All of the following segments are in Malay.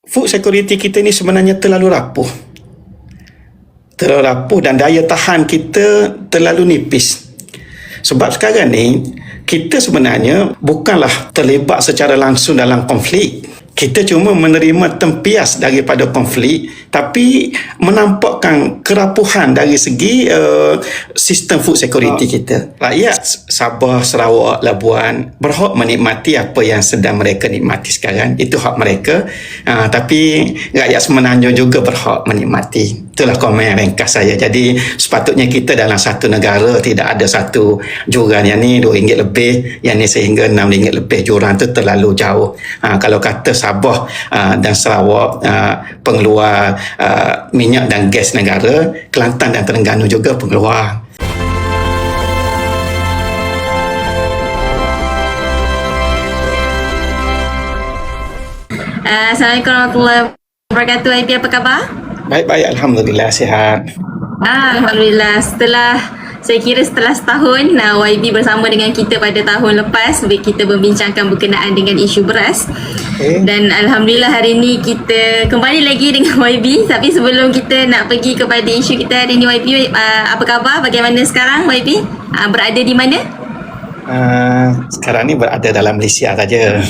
food security kita ni sebenarnya terlalu rapuh. Terlalu rapuh dan daya tahan kita terlalu nipis. Sebab sekarang ni, kita sebenarnya bukanlah terlibat secara langsung dalam konflik. Kita cuma menerima tempias daripada konflik, tapi menampakkan kerapuhan dari segi sistem food security kita. Rakyat Sabah, Sarawak, Labuan berhak menikmati apa yang sedang mereka nikmati sekarang. Itu hak mereka. Tapi rakyat Semenanjung juga berhak menikmati. Itulah komen ringkas saya. Jadi sepatutnya kita dalam satu negara tidak ada satu juran yang ni RM2 lebih, yang ni sehingga RM6 lebih. Juran tu terlalu jauh. Kalau kata Sabah dan Sarawak pengeluar minyak dan gas negara, Kelantan dan Terengganu juga pengeluar. Assalamualaikum warahmatullahi wabarakatuh. YB, apa khabar? Baik-baik, Alhamdulillah, sihat. Alhamdulillah. Saya kira setelah setahun YB bersama dengan kita pada tahun lepas, kita membincangkan berkenaan dengan isu beras. Dan Alhamdulillah hari ini kita kembali lagi dengan YB. Tapi sebelum kita nak pergi kepada isu kita hari ini, YB, apa khabar? Bagaimana sekarang YB? Berada di mana? Sekarang ni berada dalam Malaysia saja.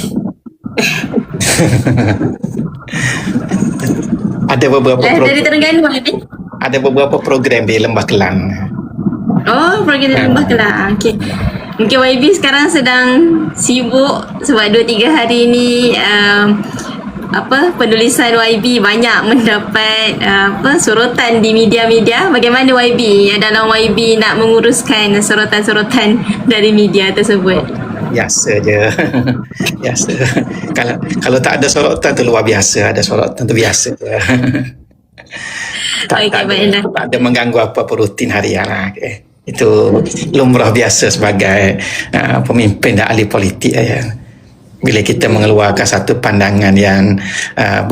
Ada beberapa dari Terengganu YB? Ada beberapa program di Lembah Kelang. Oh, program di Lembah Kelang. Okey. Mungkin YB sekarang sedang sibuk sebab 2-3 hari ni penulisan YB banyak mendapat sorotan di media-media. Bagaimana YB dalam YB nak menguruskan sorotan-sorotan dari media tersebut? Biasa je. Biasa. Kalau tak ada sorotan tu luar biasa, ada sorotan tu biasa je. tak ada mengganggu apa-apa rutin harian lah. Okay. Itu lumrah biasa sebagai pemimpin dan ahli politik ya. Bila kita mengeluarkan satu pandangan yang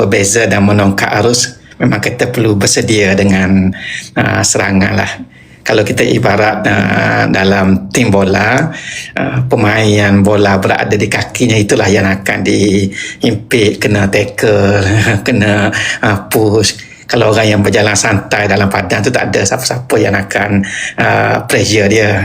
berbeza dan menongkak arus, memang kita perlu bersedia dengan serangan lah. Kalau kita ibarat dalam tim bola, pemain yang bola berada di kakinya itulah yang akan dihimpit, kena tackle, kena push. Kalau orang yang berjalan santai dalam padang tu tak ada siapa-siapa yang akan pressure dia.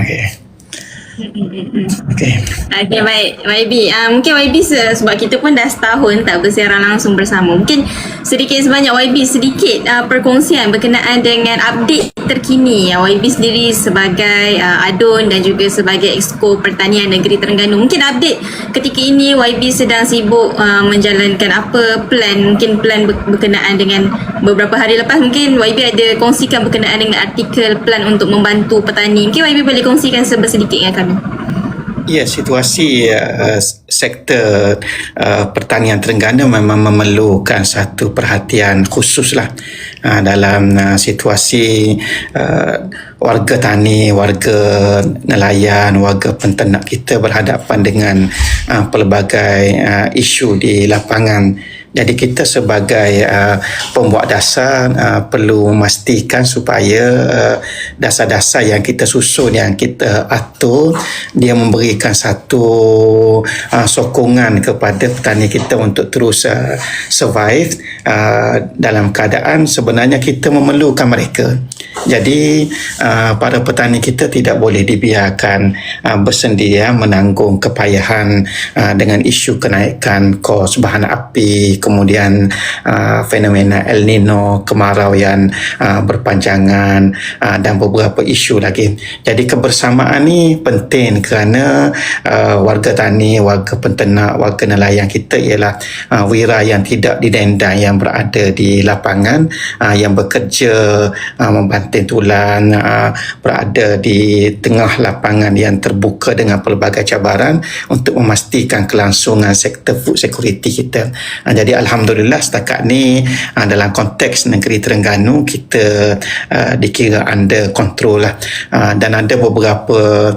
Okay, baik YB. Mungkin YB sebab kita pun dah setahun tak bersiaran langsung bersama. Mungkin sedikit sebanyak YB sedikit perkongsian berkenaan dengan update terkini. YB sendiri sebagai ADUN dan juga sebagai Exco Pertanian Negeri Terengganu. Mungkin update ketika ini YB sedang sibuk menjalankan apa plan, mungkin plan berkenaan dengan beberapa hari lepas. Mungkin YB ada kongsikan berkenaan dengan artikel plan untuk membantu petani. Mungkin YB boleh kongsikan sedikit dengan kami. Ya, situasi sektor pertanian Terengganu memang memerlukan satu perhatian khusus lah dalam situasi warga tani, warga nelayan, warga penternak kita berhadapan dengan pelbagai isu di lapangan. Jadi kita sebagai pembuat dasar perlu memastikan supaya dasar-dasar yang kita susun, yang kita atur, dia memberikan satu sokongan kepada petani kita untuk terus survive dalam keadaan sebenarnya kita memerlukan mereka. Jadi para petani kita tidak boleh dibiarkan bersendirian menanggung kepayahan dengan isu kenaikan kos bahan api, kemudian fenomena El Nino, kemarau yang berpanjangan dan beberapa isu lagi. Jadi kebersamaan ni penting kerana warga tani, warga penternak, warga nelayan kita ialah wira yang tidak didendang, yang berada di lapangan, yang bekerja membanting tulang, berada di tengah lapangan yang terbuka dengan pelbagai cabaran untuk memastikan kelangsungan sektor food security kita. Jadi alhamdulillah setakat ni dalam konteks negeri Terengganu kita dikira under control lah, dan ada beberapa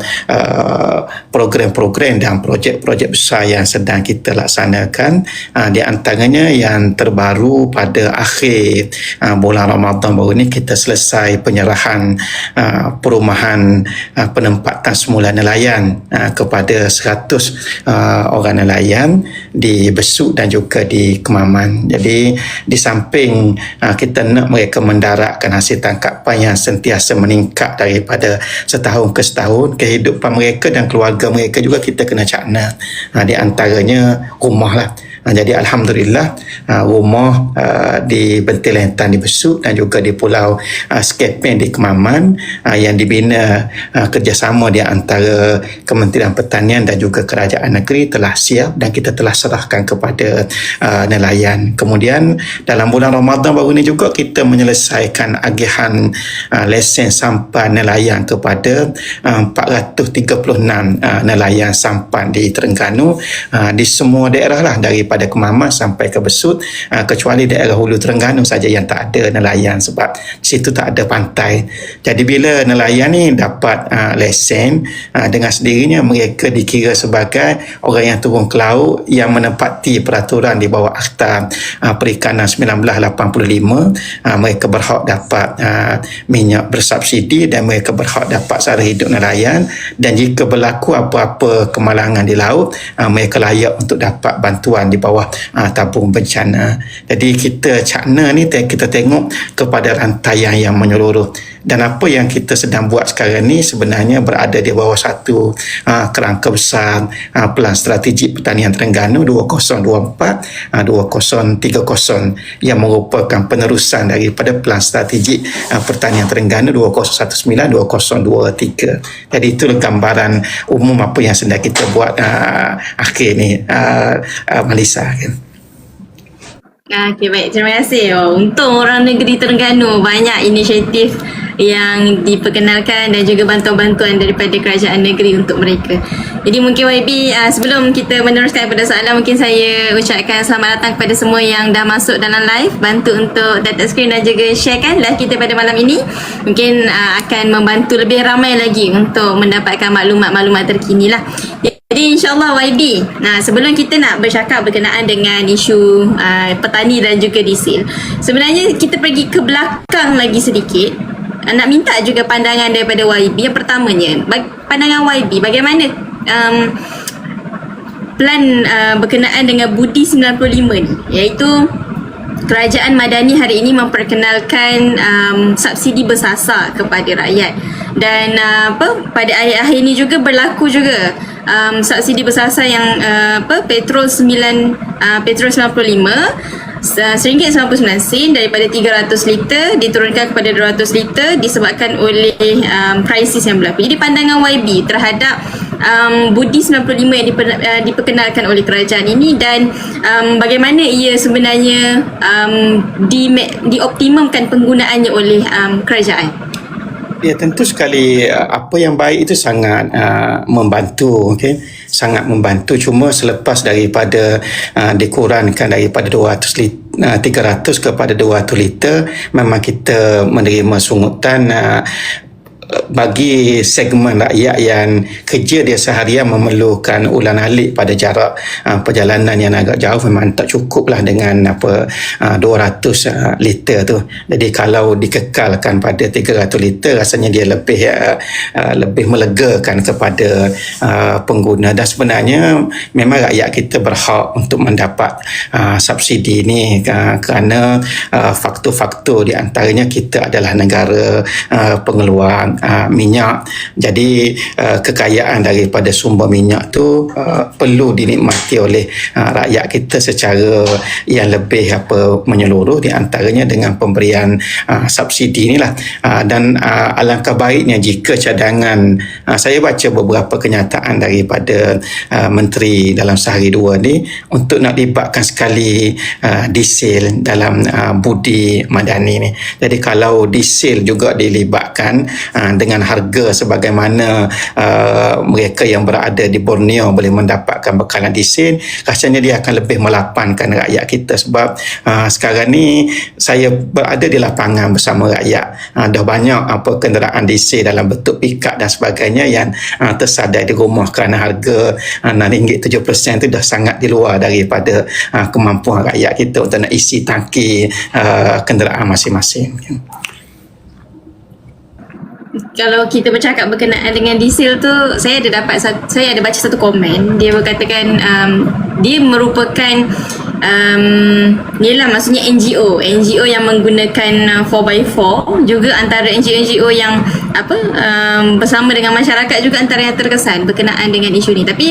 program-program dan projek-projek besar yang sedang kita laksanakan. Di antaranya yang terbaru pada akhir bulan Ramadan baru ni, kita selesai penyerahan perumahan penempatan semula nelayan kepada 100 orang nelayan di Besut dan juga di Kemaman. Jadi di samping kita nak mereka mendaratkan hasil tangkapan yang sentiasa meningkat daripada setahun ke setahun, kehidupan mereka dan keluarga mereka juga kita kena cakna. Di antaranya rumah lah. Jadi Alhamdulillah rumah di Bentilentan di Besut dan juga di Pulau Skepen di Kemaman yang dibina kerjasama di antara Kementerian Pertanian dan juga Kerajaan Negeri telah siap dan kita telah serahkan kepada nelayan. Kemudian dalam bulan Ramadan baru ini juga kita menyelesaikan agihan lesen sampan nelayan kepada 436 nelayan sampan di Terengganu di semua daerah lah, daripada Kemaman sampai ke Besut, kecuali daerah Hulu Terengganu saja yang tak ada nelayan sebab di situ tak ada pantai. Jadi bila nelayan ni dapat lesen, dengan sendirinya mereka dikira sebagai orang yang turun ke laut yang menepati peraturan di bawah Akta Perikanan 1985. Mereka berhak dapat minyak bersubsidi dan mereka berhak dapat sara hidup nelayan, dan jika berlaku apa-apa kemalangan di laut, mereka layak untuk dapat bantuan di bawah tabung bencana. Jadi kita cakna ni kita tengok kepada rantaian yang menyeluruh, dan apa yang kita sedang buat sekarang ni sebenarnya berada di bawah satu kerangka besar Pelan Strategik Pertanian Terengganu 2024-2030 yang merupakan penerusan daripada Pelan Strategik Pertanian Terengganu 2019-2023. Jadi itulah gambaran umum apa yang sedang kita buat akhir ni, Malisa kan. Okey, baik. Terima kasih. Untung orang negeri Terengganu banyak inisiatif yang diperkenalkan dan juga bantuan-bantuan daripada kerajaan negeri untuk mereka. Jadi mungkin YB, sebelum kita meneruskan pada soalan, mungkin saya ucapkan selamat datang kepada semua yang dah masuk dalam live. Bantu untuk data screen dan juga sharekan live kita pada malam ini. Mungkin akan membantu lebih ramai lagi untuk mendapatkan maklumat-maklumat terkini lah. Jadi insyaAllah YB, sebelum kita nak bercakap berkenaan dengan isu petani dan juga diesel, sebenarnya kita pergi ke belakang lagi sedikit. Nak minta juga pandangan daripada YB. Yang pertamanya, pandangan YB bagaimana plan berkenaan dengan Budi 95 ni, iaitu Kerajaan Madani hari ini memperkenalkan subsidi bersasar kepada rakyat, dan pada akhir-akhir ini juga berlaku juga subsidi bersasar yang petrol 95 RM95 daripada 300 liter diturunkan kepada 200 liter disebabkan oleh krisis yang berlaku. Jadi pandangan YB terhadap Budi 95 yang diperkenalkan oleh kerajaan ini, dan bagaimana ia sebenarnya dioptimumkan penggunaannya oleh kerajaan. Ya, tentu sekali apa yang baik itu sangat membantu, okey, sangat membantu. Cuma selepas daripada dikurangkan daripada 300 kepada 200 liter, memang kita menerima sungutan bagi segmen rakyat yang kerja dia seharian memerlukan ulang alik pada jarak perjalanan yang agak jauh, memang tak cukup lah dengan 200 liter tu. Jadi kalau dikekalkan pada 300 liter, rasanya dia lebih melegakan kepada pengguna, dan sebenarnya memang rakyat kita berhak untuk mendapat subsidi ni kerana faktor-faktor di antaranya kita adalah negara pengeluar minyak. Jadi kekayaan daripada sumber minyak tu perlu dinikmati oleh rakyat kita secara yang lebih menyeluruh, di antaranya dengan pemberian subsidi inilah. Dan alangkah baiknya jika cadangan, saya baca beberapa kenyataan daripada menteri dalam sehari dua ni untuk nak libatkan sekali diesel dalam Budi Madani ni. Jadi kalau diesel juga dilibatkan dengan harga sebagaimana mereka yang berada di Borneo boleh mendapatkan bekalan diesel, rasanya dia akan lebih melapankan rakyat kita. Sebab sekarang ni saya berada di lapangan bersama rakyat, dah banyak kenderaan diesel dalam bentuk pickup dan sebagainya yang tersadai di rumah kerana harga RM6.70 tu dah sangat di luar daripada kemampuan rakyat kita untuk nak isi tangki kenderaan masing-masing. Kalau kita bercakap berkenaan dengan diesel tu, saya ada baca satu komen. Dia berkatakan dia merupakan yelah, maksudnya NGO yang menggunakan 4x4 juga antara NGO yang bersama dengan masyarakat juga antara yang terkesan berkenaan dengan isu ni. Tapi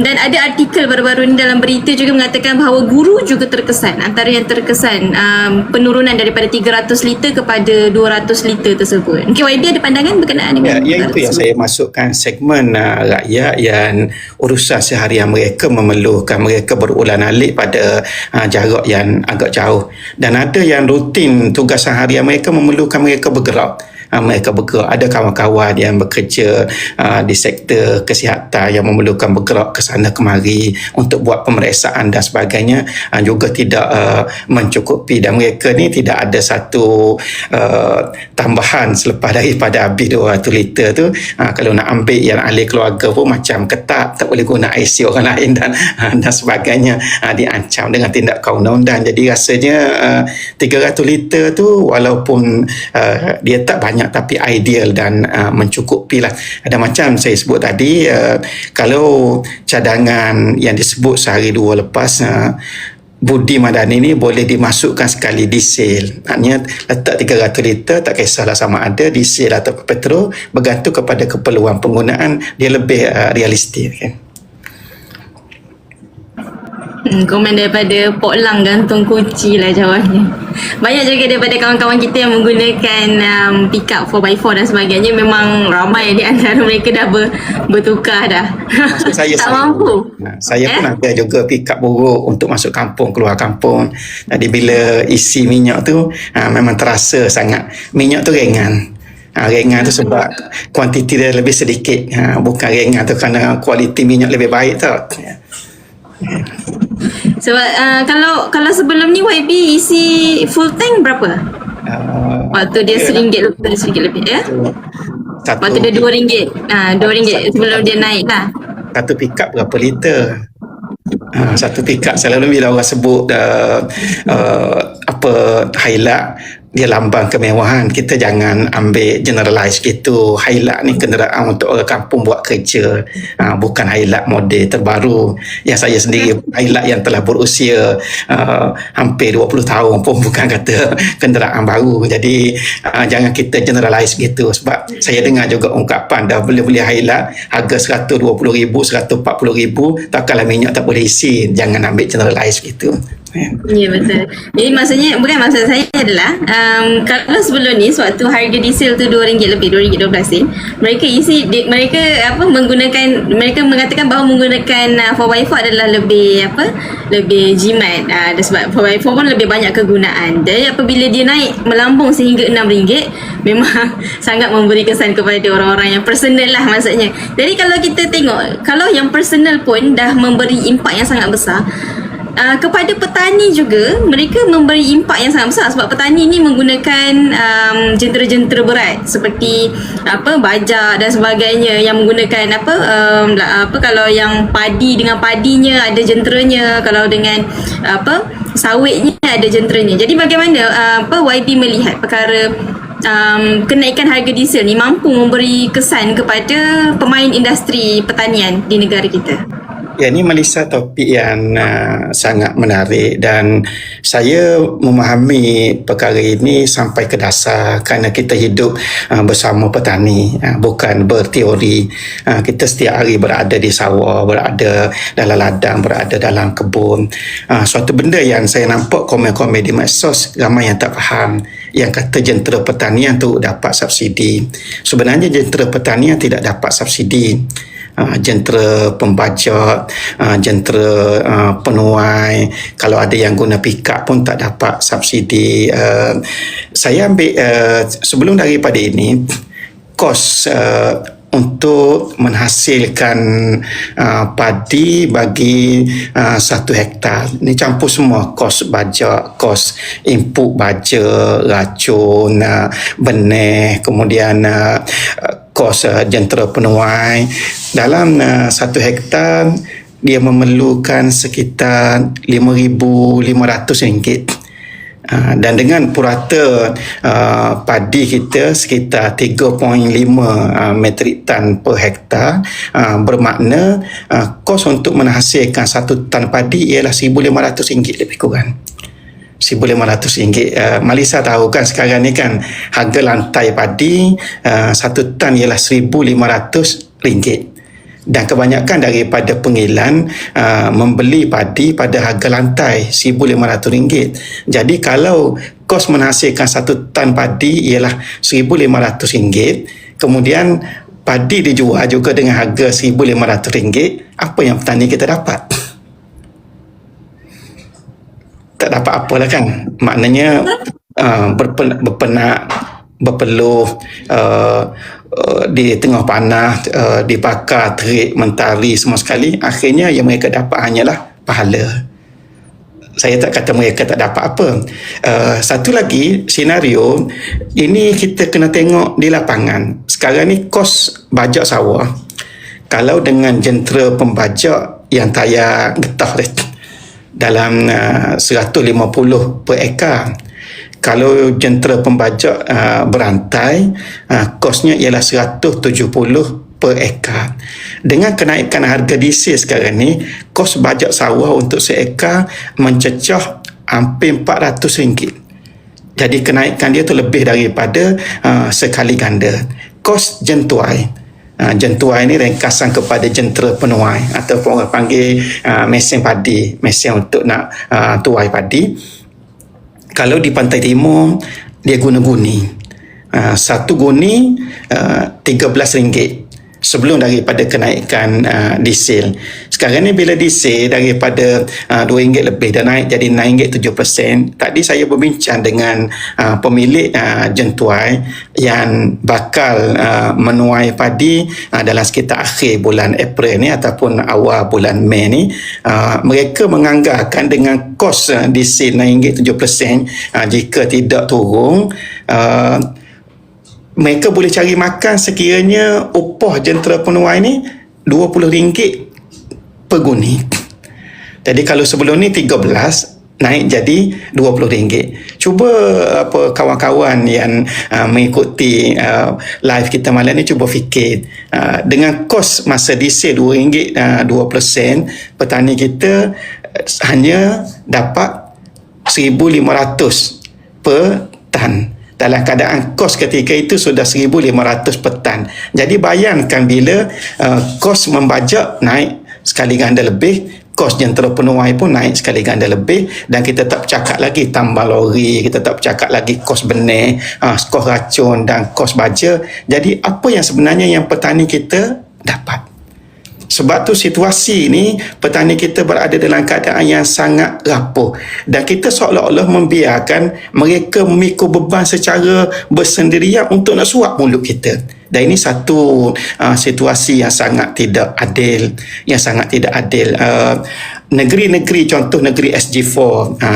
dan ada artikel baru-baru ni dalam berita juga mengatakan bahawa guru juga terkesan, antara yang terkesan penurunan daripada 300 liter kepada 200 liter tersebut. Mungkin YB ada pandangan berkenaan dengan itu yang saya masukkan segmen rakyat yang urusan seharian mereka memerlukan, mereka berulang-alik pada jarak yang agak jauh, dan ada yang rutin tugasan harian mereka memerlukan mereka bergerak. Ada kawan-kawan yang bekerja di sektor kesihatan yang memerlukan bergerak ke sana kemari untuk buat pemeriksaan dan sebagainya, juga tidak mencukupi, dan mereka ni tidak ada satu tambahan selepas daripada habis 200 liter tu. Kalau nak ambil yang ahli keluarga pun macam ketat, tak boleh guna IC orang lain dan sebagainya, diancam dengan tindakan undang-undang. Jadi rasanya 300 liter tu walaupun dia tak banyak tapi ideal dan mencukupi lah. Ada macam saya sebut tadi, kalau cadangan yang disebut sehari dua lepas, Budi Madani ni boleh dimasukkan sekali diesel. Maknanya letak 300 liter, tak kisahlah sama ada diesel atau petrol, bergantung kepada keperluan penggunaan, dia lebih realistik kan. Komen daripada Pok Lang gantung kunci lah jawabnya. Banyak juga daripada kawan-kawan kita yang menggunakan pick-up 4x4 dan sebagainya. Memang ramai di antara mereka dah bertukar dah. Saya tak mampu. Saya pun ada juga pick-up buruk untuk masuk kampung, keluar kampung. Jadi bila isi minyak tu memang terasa sangat. Minyak tu ringan. Ringan tu sebab kuantiti dia lebih sedikit. Bukan ringan tu kerana kualiti minyak lebih baik tau. Sebab kalau sebelum ni YB isi full tank berapa? Waktu dia RM1 lebih ya? Waktu dia RM2. RM2 sebelum dia naik lah. Satu pick-up berapa liter? Satu pick-up selalu bila orang sebut Hilux, dia lambang kemewahan. Kita jangan ambil generalize gitu. Hilux ni kenderaan untuk orang kampung buat kerja, bukan Hilux model terbaru. Yang saya sendiri Hilux yang telah berusia hampir 20 tahun pun bukan kata kenderaan baru. Jadi jangan kita generalize gitu. Sebab saya dengar juga ungkapan dah beli Hilux harga RM120,000, RM140,000, takkanlah minyak tak boleh isi. Jangan ambil generalize gitu. Ya, betul. Jadi maksud saya adalah kalau sebelum ni sewaktu harga diesel tu RM2 lebih, RM2.12, mereka mengatakan bahawa menggunakan 4x4 adalah lebih jimat. Sebab 4x4 pun lebih banyak kegunaan. Jadi apabila dia naik melambung sehingga RM6, memang sangat memberi kesan kepada orang-orang yang personal lah maksudnya. Jadi kalau kita tengok, kalau yang personal pun dah memberi impak yang sangat besar, kepada petani juga mereka memberi impak yang sangat besar, sebab petani ni menggunakan jentera-jentera berat seperti bajak dan sebagainya, yang menggunakan kalau yang padi dengan padinya ada jenteranya, kalau dengan sawitnya ada jenteranya. Jadi bagaimana YB melihat perkara kenaikan harga diesel ni mampu memberi kesan kepada pemain industri pertanian di negara kita? Ya, ini Melissa topik yang sangat menarik, dan saya memahami perkara ini sampai ke dasar kerana kita hidup bersama petani, bukan berteori. Kita setiap hari berada di sawah, berada dalam ladang, berada dalam kebun. Suatu benda yang saya nampak komen-komen di medsos, ramai yang tak faham, yang kata jentera pertanian tu dapat subsidi. Sebenarnya jentera pertanian tidak dapat subsidi. Jentera pembajak, jentera penuai, kalau ada yang guna pick-up pun tak dapat subsidi. Saya ambil sebelum daripada ini, kos untuk menghasilkan padi bagi 1 hektar. Ini campur semua, kos bajak, kos input baja, racun, benih, kemudian kos jentera penuai. Dalam 1 hektar dia memerlukan sekitar RM5,500. Dan dengan purata padi kita sekitar 3.5 metrik tan per hektar, bermakna kos untuk menghasilkan 1 tan padi ialah RM1,500 lebih kurang. RM1,500. Malaysia tahu kan sekarang ni kan harga lantai padi 1 tan ialah RM1,500. Dan kebanyakan daripada pengilan membeli padi pada harga lantai RM1,500. Jadi kalau kos menghasilkan 1 tan padi ialah RM1,500, kemudian padi dijual juga dengan harga RM1,500, apa yang petani kita dapat? Tak dapat apalah kan. Maknanya berpenak, berpeluh, di tengah panas, dibakar, terik, mentari semua sekali. Akhirnya yang mereka dapat hanyalah pahala. Saya tak kata mereka tak dapat apa. Satu lagi senario, ini kita kena tengok di lapangan. Sekarang ni kos bajak sawah, kalau dengan jentera pembajak yang tayar getah dalam 150 per ekar. Kalau jentera pembajak berantai, kosnya ialah 170 per ekar. Dengan kenaikan harga diesel sekarang ni, kos bajak sawah untuk seekar mencecah hampir RM400. Jadi kenaikan dia tu lebih daripada sekali ganda. Kos jentuai. Jentuai ni ringkasan kepada jentera penuai ataupun orang panggil mesin padi, mesin untuk nak tuai padi. Kalau di Pantai Timur, dia guna guni. Satu guni RM13 sebelum daripada kenaikan diesel. Sekarang ni bila diesel daripada RM2 lebih dah naik jadi naik 7%. Tadi saya berbincang dengan pemilik jentuai yang bakal menuai padi dalam sekitar akhir bulan April ni ataupun awal bulan Mei ni. Mereka menganggarkan dengan kos diesel naik 7%, jika tidak turun, mereka boleh cari makan sekiranya upah jentera penuai ni RM20 per guni. Jadi kalau sebelum ni 13, naik jadi RM20. Cuba kawan-kawan yang mengikuti live kita malam ni cuba fikir, dengan kos masa diesel RM2 20%, petani kita hanya dapat RM1,500 per tan. Dalam keadaan kos ketika itu sudah RM1,500 per tan. Jadi bayangkan bila kos membajak naik sekali ganda lebih, kos jentera penuai pun naik sekali ganda lebih, dan kita tak bercakap lagi tambal lori, kita tak bercakap lagi kos benih, kos racun dan kos baja. Jadi apa yang sebenarnya yang petani kita dapat? Sebab tu situasi ni petani kita berada dalam keadaan yang sangat rapuh, dan kita seolah-olah membiarkan mereka memikul beban secara bersendirian untuk nak suap mulut kita. Dan ini satu situasi yang sangat tidak adil, negeri-negeri, contoh negeri SG4,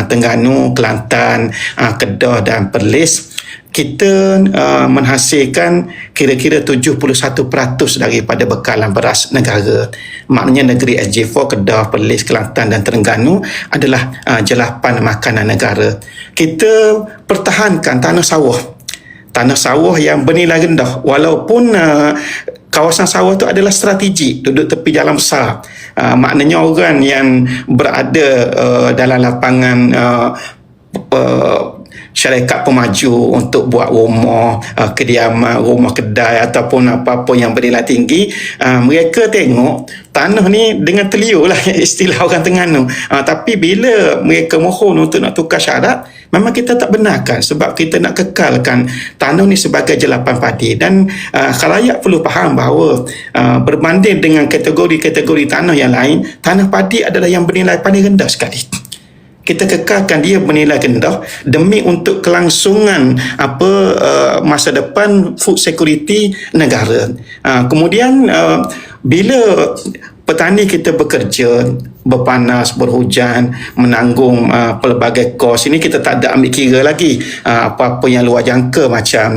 Terengganu, Kelantan, Kedah dan Perlis, kita menghasilkan kira-kira 71% daripada bekalan beras negara. Maknanya negeri SG4, Kedah, Perlis, Kelantan dan Terengganu adalah jelapan makanan negara. Kita pertahankan tanah sawah yang bernilai rendah, walaupun kawasan sawah tu adalah strategik, duduk tepi jalan besar. Maknanya orang yang berada dalam lapangan syarikat pemaju untuk buat rumah kediaman, rumah kedai ataupun apa-apa yang bernilai tinggi, mereka tengok tanah ni dengan teliur lah istilah orang Terengganu. Tapi bila mereka mohon untuk nak tukar syarat, memang kita tak benarkan, sebab kita nak kekalkan tanah ni sebagai jelapan padi. Dan khalayak perlu faham bahawa berbanding dengan kategori-kategori tanah yang lain, tanah padi adalah yang bernilai paling rendah sekali. kita kekalkan dia bernilai rendah demi untuk kelangsungan masa depan food security negara. Kemudian bila petani kita bekerja berpanas, berhujan, menanggung pelbagai kos, ini kita tak ada ambil kira lagi apa-apa yang luar jangka macam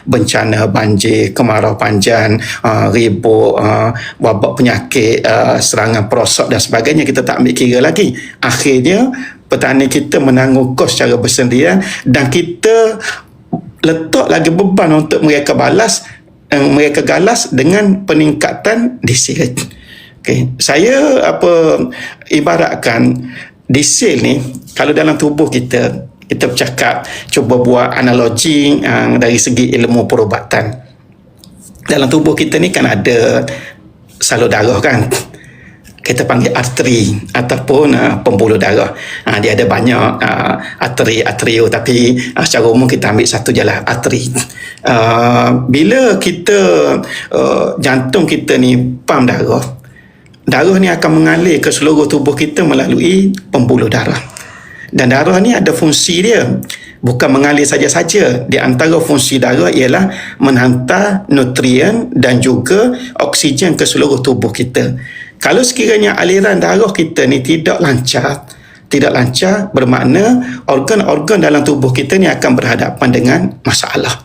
bencana banjir, kemarau panjang, ribut, wabak penyakit, serangan perosok dan sebagainya, kita tak ambil kira lagi. Akhirnya petani kita menanggung kos secara bersendirian dan kita letak lagi beban untuk mereka galas dengan peningkatan diesel. Okay. Saya ibaratkan diesel ni, kalau dalam tubuh kita bercakap, cuba buat analogi dari segi ilmu perubatan. Dalam tubuh kita ni kan ada salur darah kan, kita panggil arteri ataupun pembuluh darah. Dia ada banyak arterio, tapi secara umum kita ambil satu je lah, arteri. Bila kita jantung kita ni pam darah ni akan mengalir ke seluruh tubuh kita melalui pembuluh darah. Dan darah ni ada fungsi dia, bukan mengalir saja-saja. Di antara fungsi darah ialah menghantar nutrien dan juga oksigen ke seluruh tubuh kita. Kalau sekiranya aliran darah kita ni tidak lancar, bermakna organ-organ dalam tubuh kita ni akan berhadapan dengan masalah.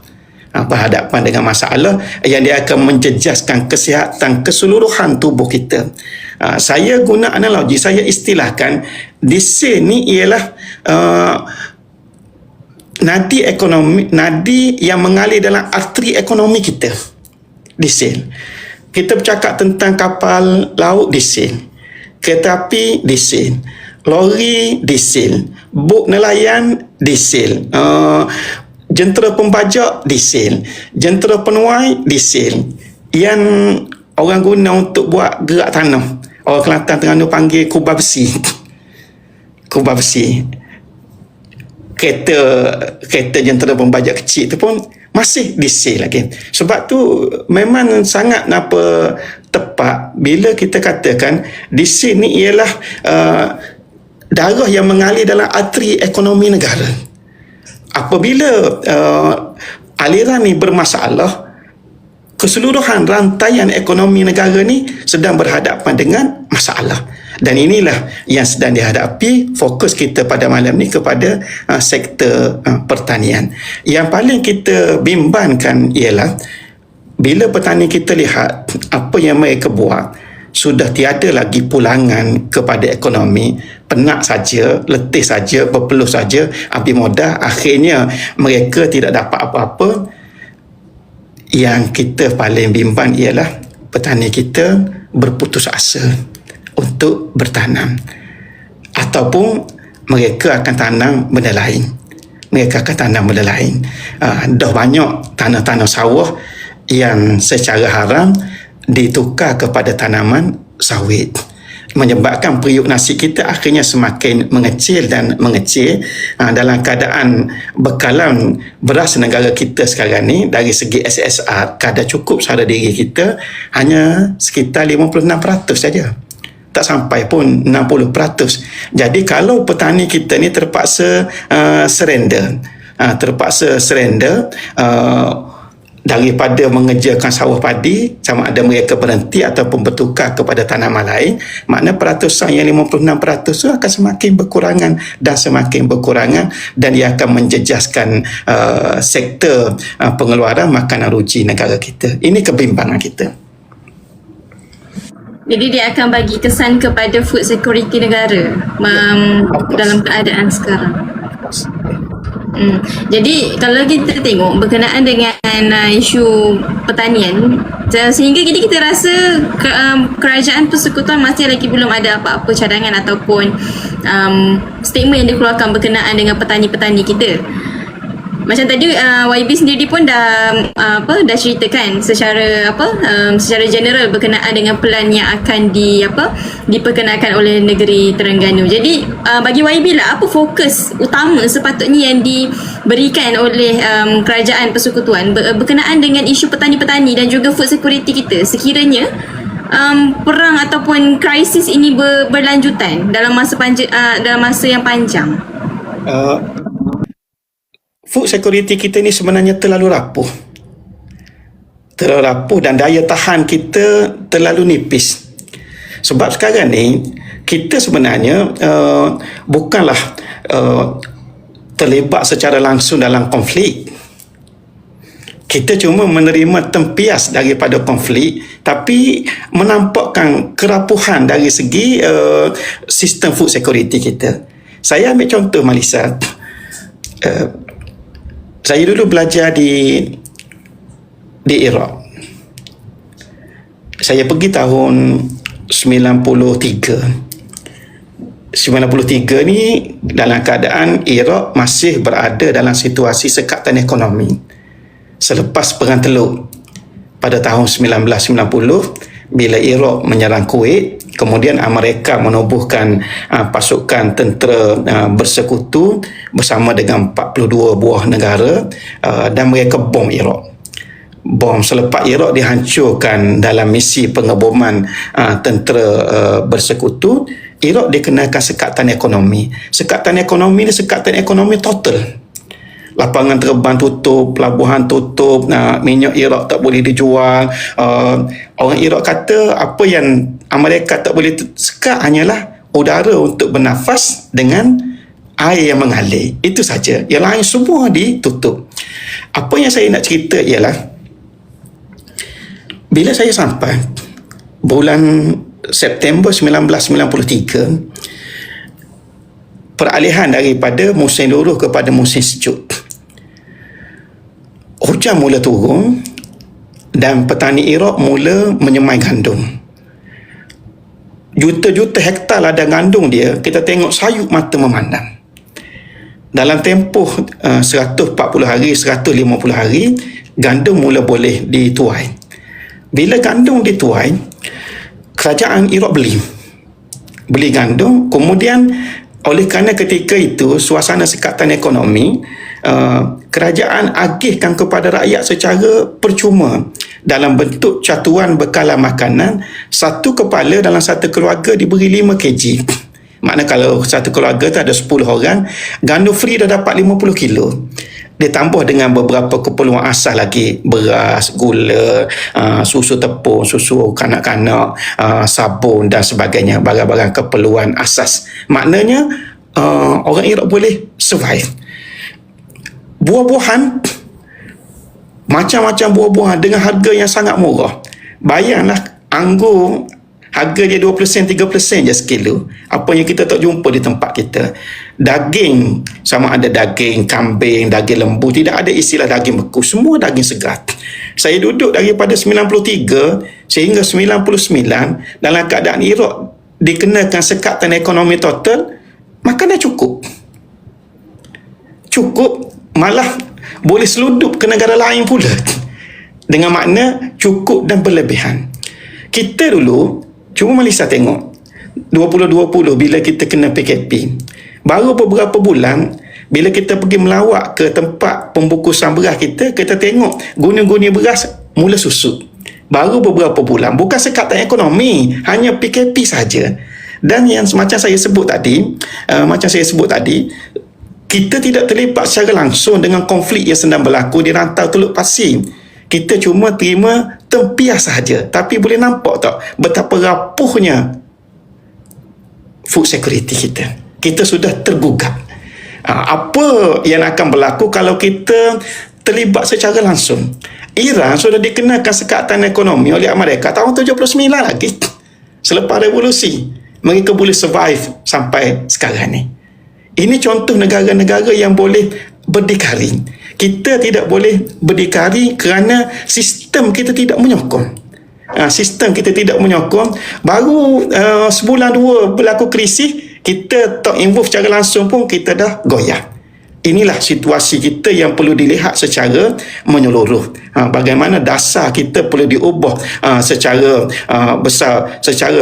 Yang dia akan menjejaskan kesihatan keseluruhan tubuh kita. Saya guna analogi, saya istilahkan diesel ni ialah nadi yang mengalir dalam arteri ekonomi kita. Diesel. Kita bercakap tentang kapal laut, diesel. Kereta api, diesel. Lori, diesel. Bot nelayan, diesel. Jentera pembajak, diesel. Jentera penuai, diesel. Yang orang guna untuk buat gerak tanah. Orang Kelantan Terengganu panggil kubah besi. Kubah besi. Kereta jentera pembajak kecil tu pun masih diesel lagi. Sebab tu memang sangat tepat bila kita katakan diesel ni ialah darah yang mengalir dalam arteri ekonomi negara. Apabila aliran ni bermasalah, keseluruhan rantaian ekonomi negara ni sedang berhadapan dengan masalah. Dan inilah yang sedang dihadapi. Fokus kita pada malam ni kepada sektor pertanian. Yang paling kita bimbangkan ialah bila petani kita lihat apa yang mereka buat, sudah tiada lagi pulangan kepada ekonomi, penat saja, letih saja, berpeluh saja, habis mudah, akhirnya mereka tidak dapat apa-apa. Yang kita paling bimbang ialah petani kita berputus asa untuk bertanam, ataupun mereka akan tanam benda lain. Dah banyak tanah-tanah sawah yang secara haram ditukar kepada tanaman sawit, menyebabkan periuk nasi kita akhirnya semakin mengecil dan mengecil. Dalam keadaan bekalan beras negara kita sekarang ni dari segi SSR, kadar cukup sara diri kita hanya sekitar 56% saja, tak sampai pun 60%. Jadi kalau petani kita ni terpaksa surrender, daripada mengerjakan sawah padi, sama ada mereka berhenti ataupun bertukar kepada tanaman lain, makna peratusan yang 56% itu akan semakin berkurangan dan ia akan menjejaskan sektor pengeluaran makanan ruji negara kita. Ini kebimbangan kita. Jadi dia akan bagi kesan kepada food security negara dalam keadaan sekarang. Jadi kalau kita tengok berkenaan dengan isu pertanian, sehingga kita rasa kerajaan persekutuan masih lagi belum ada apa-apa cadangan ataupun statement yang dikeluarkan berkenaan dengan petani-petani kita. Macam tadi YB sendiri pun dah ceritakan secara general berkenaan dengan pelan yang akan diperkenalkan oleh negeri Terengganu. Jadi bagi YB lah, apa fokus utama sepatutnya yang diberikan oleh kerajaan persekutuan berkenaan dengan isu petani-petani dan juga food security kita sekiranya perang ataupun krisis ini berlanjutan dalam masa yang panjang? Food security kita ni sebenarnya terlalu rapuh. Dan daya tahan kita terlalu nipis. Sebab sekarang ni kita sebenarnya bukanlah terlibat secara langsung dalam konflik. Kita cuma menerima tempias daripada konflik, tapi menampakkan kerapuhan dari segi sistem food security kita. Saya ambil contoh Malaysia. Saya dulu belajar di Iraq. Saya pergi tahun 93 ni dalam keadaan Iraq masih berada dalam situasi sekatan ekonomi selepas Perang Teluk pada tahun 1990 bila Iraq menyerang Kuwait, kemudian Amerika menubuhkan pasukan tentera bersekutu bersama dengan 42 buah negara dan mereka bom Iraq. Bom selepas Iraq dihancurkan dalam misi pengeboman tentera bersekutu, Iraq dikenakan sekatan ekonomi. Sekatan ekonomi ni sekatan ekonomi total. Lapangan terbang tutup, pelabuhan tutup, minyak Iraq tak boleh dijual. Orang Iraq kata apa yang Amerika tak boleh sekat hanyalah udara untuk bernafas dengan air yang mengalir. Itu saja. Yang lain semua ditutup. Apa yang saya nak cerita ialah bila saya sampai bulan September 1993, peralihan daripada musim luruh kepada musim sejuk. Hujan mula turun dan petani Iraq mula menyemai gandum. Juta-juta hektar ladang gandum dia, kita tengok sayup mata memandang. Dalam tempoh 140 hari, 150 hari, gandum mula boleh dituai. Bila gandum dituai, kerajaan Iraq beli gandum. Kemudian oleh kerana ketika itu suasana sekatan ekonomi, kerajaan agihkan kepada rakyat secara percuma dalam bentuk catuan bekalan makanan. Satu kepala dalam satu keluarga diberi 5 kg. Maknanya kalau satu keluarga tu ada 10 orang, gandum free dah dapat 50 kilo. Ditambah dengan beberapa keperluan asas lagi, beras, gula, susu tepung, susu kanak-kanak, sabun dan sebagainya, barang-barang keperluan asas. Maknanya orang Iraq boleh survive. Buah-buahan, macam-macam buah-buahan dengan harga yang sangat murah. Bayanglah anggur harga dia 20 sen, 30 sen je sekilo. Apa yang kita tak jumpa di tempat kita. Daging, sama ada daging kambing, daging lembu, tidak ada istilah daging beku. Semua daging segar. Saya duduk daripada 93 sehingga 99 dalam keadaan Iraq dikenakan sekatan ekonomi total, makanan cukup. Cukup, malah boleh seludup ke negara lain pula. Dengan makna cukup dan berlebihan. Kita dulu, cuma Malaysia tengok 2020 bila kita kena PKP, baru beberapa bulan bila kita pergi melawat ke tempat pembungkusan beras kita tengok guni-guni beras mula susut. Baru beberapa bulan, bukan sekatan ekonomi, hanya PKP saja. Dan yang macam saya sebut tadi, kita tidak terlibat secara langsung dengan konflik yang sedang berlaku di rantau Teluk Pasir. Kita cuma terima tempias sahaja. Tapi boleh nampak tak betapa rapuhnya food security kita. Kita sudah tergugap. Apa yang akan berlaku kalau kita terlibat secara langsung? Iran sudah dikenakan sekatan ekonomi oleh Amerika tahun 79 lagi. Selepas revolusi. Mereka boleh survive sampai sekarang ni. Ini contoh negara-negara yang boleh berdikari. Kita tidak boleh berdikari kerana sistem kita tidak menyokong. Sistem kita tidak menyokong. Baru sebulan dua berlaku krisis, kita tak involve secara langsung pun kita dah goyah. Inilah situasi kita yang perlu dilihat secara menyeluruh. Bagaimana dasar kita perlu diubah secara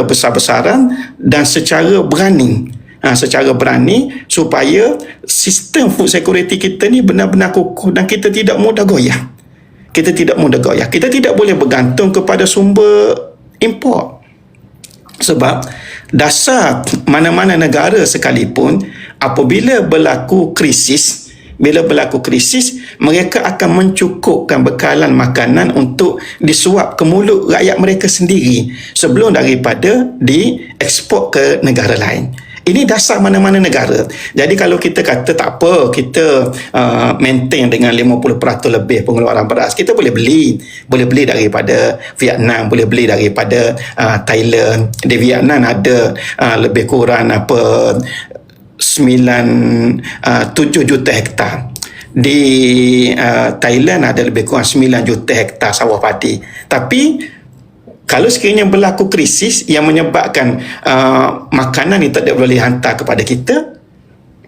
besar-besaran dan secara berani. Secara berani supaya sistem food security kita ni benar-benar kukuh dan kita tidak mudah goyah. Kita tidak boleh bergantung kepada sumber import. Sebab dasar mana-mana negara sekalipun, apabila berlaku krisis, mereka akan mencukupkan bekalan makanan untuk disuap ke mulut rakyat mereka sendiri sebelum daripada diekspor ke negara lain. Ini dasar mana-mana negara. Jadi kalau kita kata tak apa, kita maintain dengan 50% lebih pengeluaran beras, kita boleh beli. Boleh beli daripada Vietnam, boleh beli daripada Thailand. Di Vietnam ada lebih kurang 7 juta hektar. Di Thailand ada lebih kurang 9 juta hektar sawah padi. Tapi kalau sekiranya berlaku krisis yang menyebabkan makanan ini tidak boleh hantar kepada kita,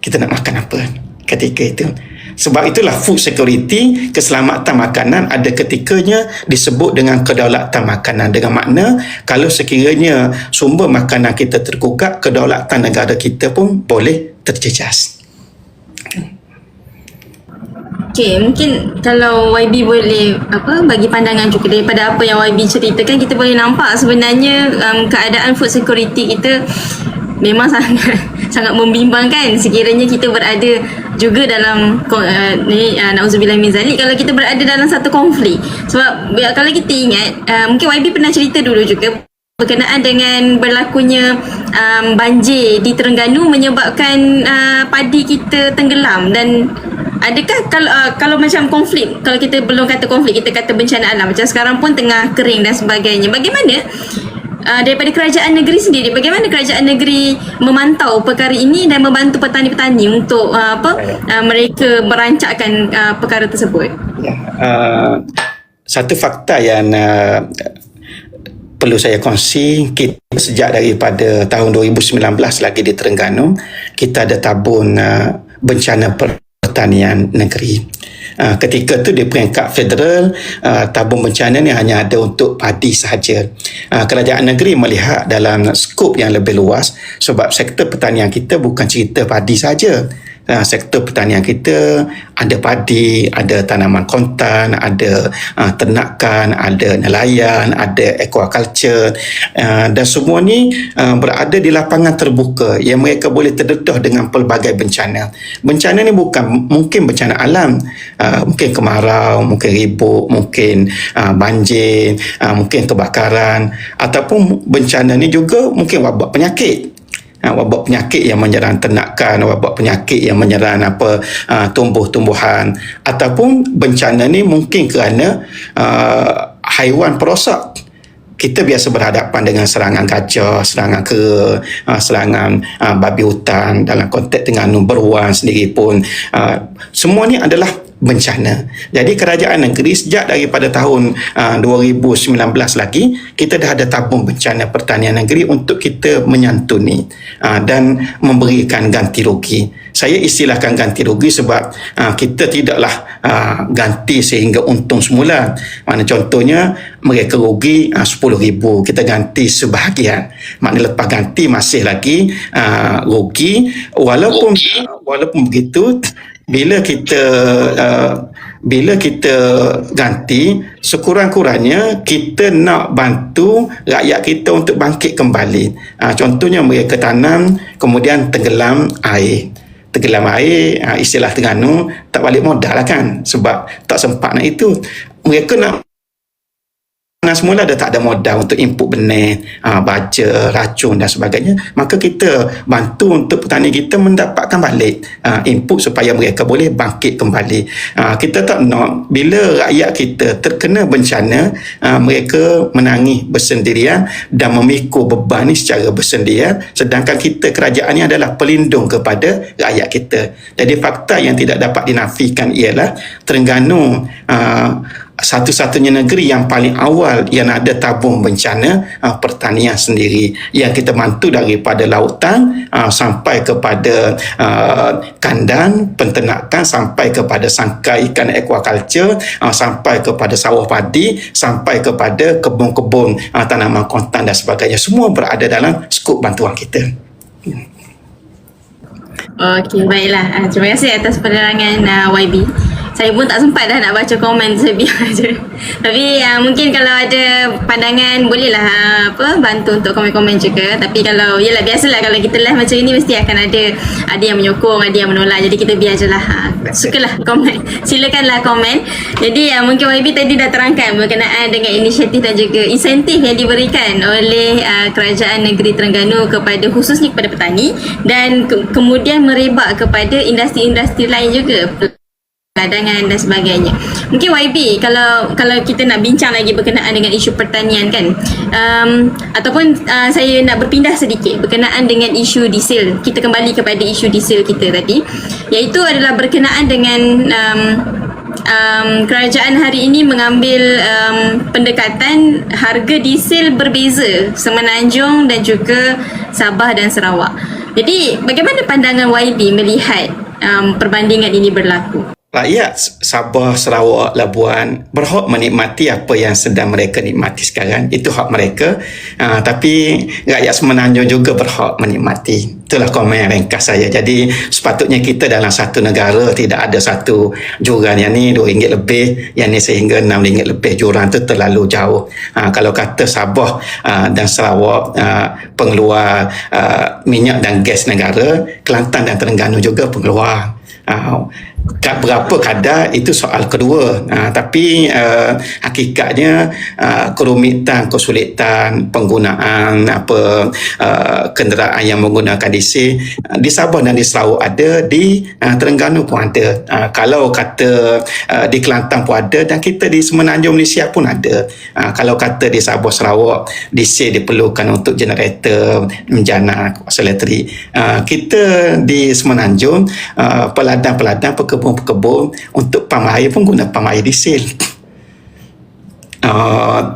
kita nak makan apa ketika itu? Sebab itulah food security, keselamatan makanan ada ketikanya disebut dengan kedaulatan makanan. Dengan makna kalau sekiranya sumber makanan kita tergugak, kedaulatan negara kita pun boleh terjejas. Okay, mungkin kalau YB boleh bagi pandangan juga daripada apa yang YB ceritakan, kita boleh nampak sebenarnya keadaan food security kita memang sangat membimbangkan sekiranya kita berada juga dalam na'udzubillah min zalik, kalau kita berada dalam satu konflik. Sebab kalau kita ingat, mungkin YB pernah cerita dulu juga berkenaan dengan berlakunya banjir di Terengganu menyebabkan padi kita tenggelam. Dan adakah kalau macam konflik, kalau kita belum kata konflik, kita kata bencana alam, macam sekarang pun tengah kering dan sebagainya, bagaimana daripada kerajaan negeri sendiri, bagaimana kerajaan negeri memantau perkara ini dan membantu petani-petani untuk mereka merancakkan perkara tersebut? Satu fakta yang perlu saya kongsi, kita sejak daripada tahun 2019 lagi di Terengganu, kita ada tabung bencana pertanian negeri. Ketika itu di peringkat federal, tabung bencana ni hanya ada untuk padi sahaja. Kerajaan negeri melihat dalam skop yang lebih luas, sebab sektor pertanian kita bukan cerita padi sahaja. Sektor pertanian kita ada padi, ada tanaman kontan, ada ternakan, ada nelayan, ada aquaculture, dan semua ni berada di lapangan terbuka yang mereka boleh terdedah dengan pelbagai bencana. Bencana ni bukan mungkin bencana alam, mungkin kemarau, mungkin ribut, mungkin banjir, mungkin kebakaran, ataupun bencana ni juga mungkin wabak penyakit. Wabak penyakit yang menyerang ternakan, wabak penyakit yang menyerang tumbuh-tumbuhan, ataupun bencana ni mungkin kerana haiwan perosak. Kita biasa berhadapan dengan serangan gajah, serangan kera, serangan babi hutan, dalam konteks Terengganu beruang sendiri pun. Semua ni adalah bencana. Jadi kerajaan negeri sejak daripada tahun 2019 lagi, kita dah ada tabung bencana pertanian negeri untuk kita menyantuni dan memberikan ganti rugi. Saya istilahkan ganti rugi sebab kita tidaklah ganti sehingga untung semula. Mana contohnya mereka rugi 10,000, kita ganti sebahagian. Maknanya lepas ganti masih lagi rugi. Walaupun begitu, bila kita ganti, sekurang-kurangnya kita nak bantu rakyat kita untuk bangkit kembali. Contohnya mereka tanam kemudian tenggelam air, istilah Terengganu, tak balik modal lah kan, sebab tak sempat nak itu. Mereka nak semula dah tak ada modal untuk input benih, baja, racun dan sebagainya. Maka kita bantu untuk petani kita mendapatkan balik input supaya mereka boleh bangkit kembali. Kita tak nak bila rakyat kita terkena bencana, mereka menangis bersendirian dan memikul beban ni secara bersendirian, sedangkan kita kerajaan ni adalah pelindung kepada rakyat kita. Jadi fakta yang tidak dapat dinafikan ialah Terengganu satu-satunya negeri yang paling awal yang ada tabung bencana pertanian sendiri, yang kita bantu daripada lautan sampai kepada kandang penternakan, sampai kepada sangkai ikan aquaculture, sampai kepada sawah padi, sampai kepada kebun-kebun tanaman kontan dan sebagainya. Semua berada dalam skop bantuan kita. Okey, baiklah. Terima kasih atas penerangan YB. saya pun tak sempat dah nak baca komen, saya biar je. Tapi mungkin kalau ada pandangan bolehlah bantu untuk komen-komen juga. Tapi kalau yalah, biasalah kalau kita live macam ini mesti akan ada yang menyokong, ada yang menolak. Jadi kita biar je lah. Sukalah komen, silakanlah komen. Jadi mungkin YB tadi dah terangkan berkenaan dengan inisiatif dan juga insentif yang diberikan oleh Kerajaan Negeri Terengganu kepada, khususnya kepada petani, dan kemudian merebak kepada industri-industri lain juga, ladangan dan sebagainya. Mungkin YB, kalau kita nak bincang lagi berkenaan dengan isu pertanian kan, ataupun saya nak berpindah sedikit berkenaan dengan isu diesel. Kita kembali kepada isu diesel kita tadi, iaitu adalah berkenaan dengan kerajaan hari ini mengambil pendekatan harga diesel berbeza Semenanjung dan juga Sabah dan Sarawak. Jadi bagaimana pandangan YB melihat perbandingan ini berlaku? Rakyat Sabah, Sarawak, Labuan berhak menikmati apa yang sedang mereka nikmati sekarang. Itu hak mereka. Tapi rakyat Semenanjung juga berhak menikmati. Itulah komen yang ringkas saya. Jadi sepatutnya kita dalam satu negara tidak ada satu jurang yang ni RM2 lebih, yang ni sehingga RM6 lebih. Jurang tu terlalu jauh. Kalau kata Sabah dan Sarawak pengeluar minyak dan gas negara, Kelantan dan Terengganu juga pengeluar. Berapa kadar itu soal kedua, tapi hakikatnya kerumitan, kesulitan penggunaan kenderaan yang menggunakan diesel di Sabah dan di Sarawak ada, di Terengganu pun ada, kalau kata di Kelantan pun ada, dan kita di Semenanjung Malaysia pun ada. Kalau kata di Sabah Sarawak diesel diperlukan untuk generator menjana kuasa elektrik, kita di Semenanjung peladang-peladang, pekebun-pekebun untuk pam air pun guna pam air diesel.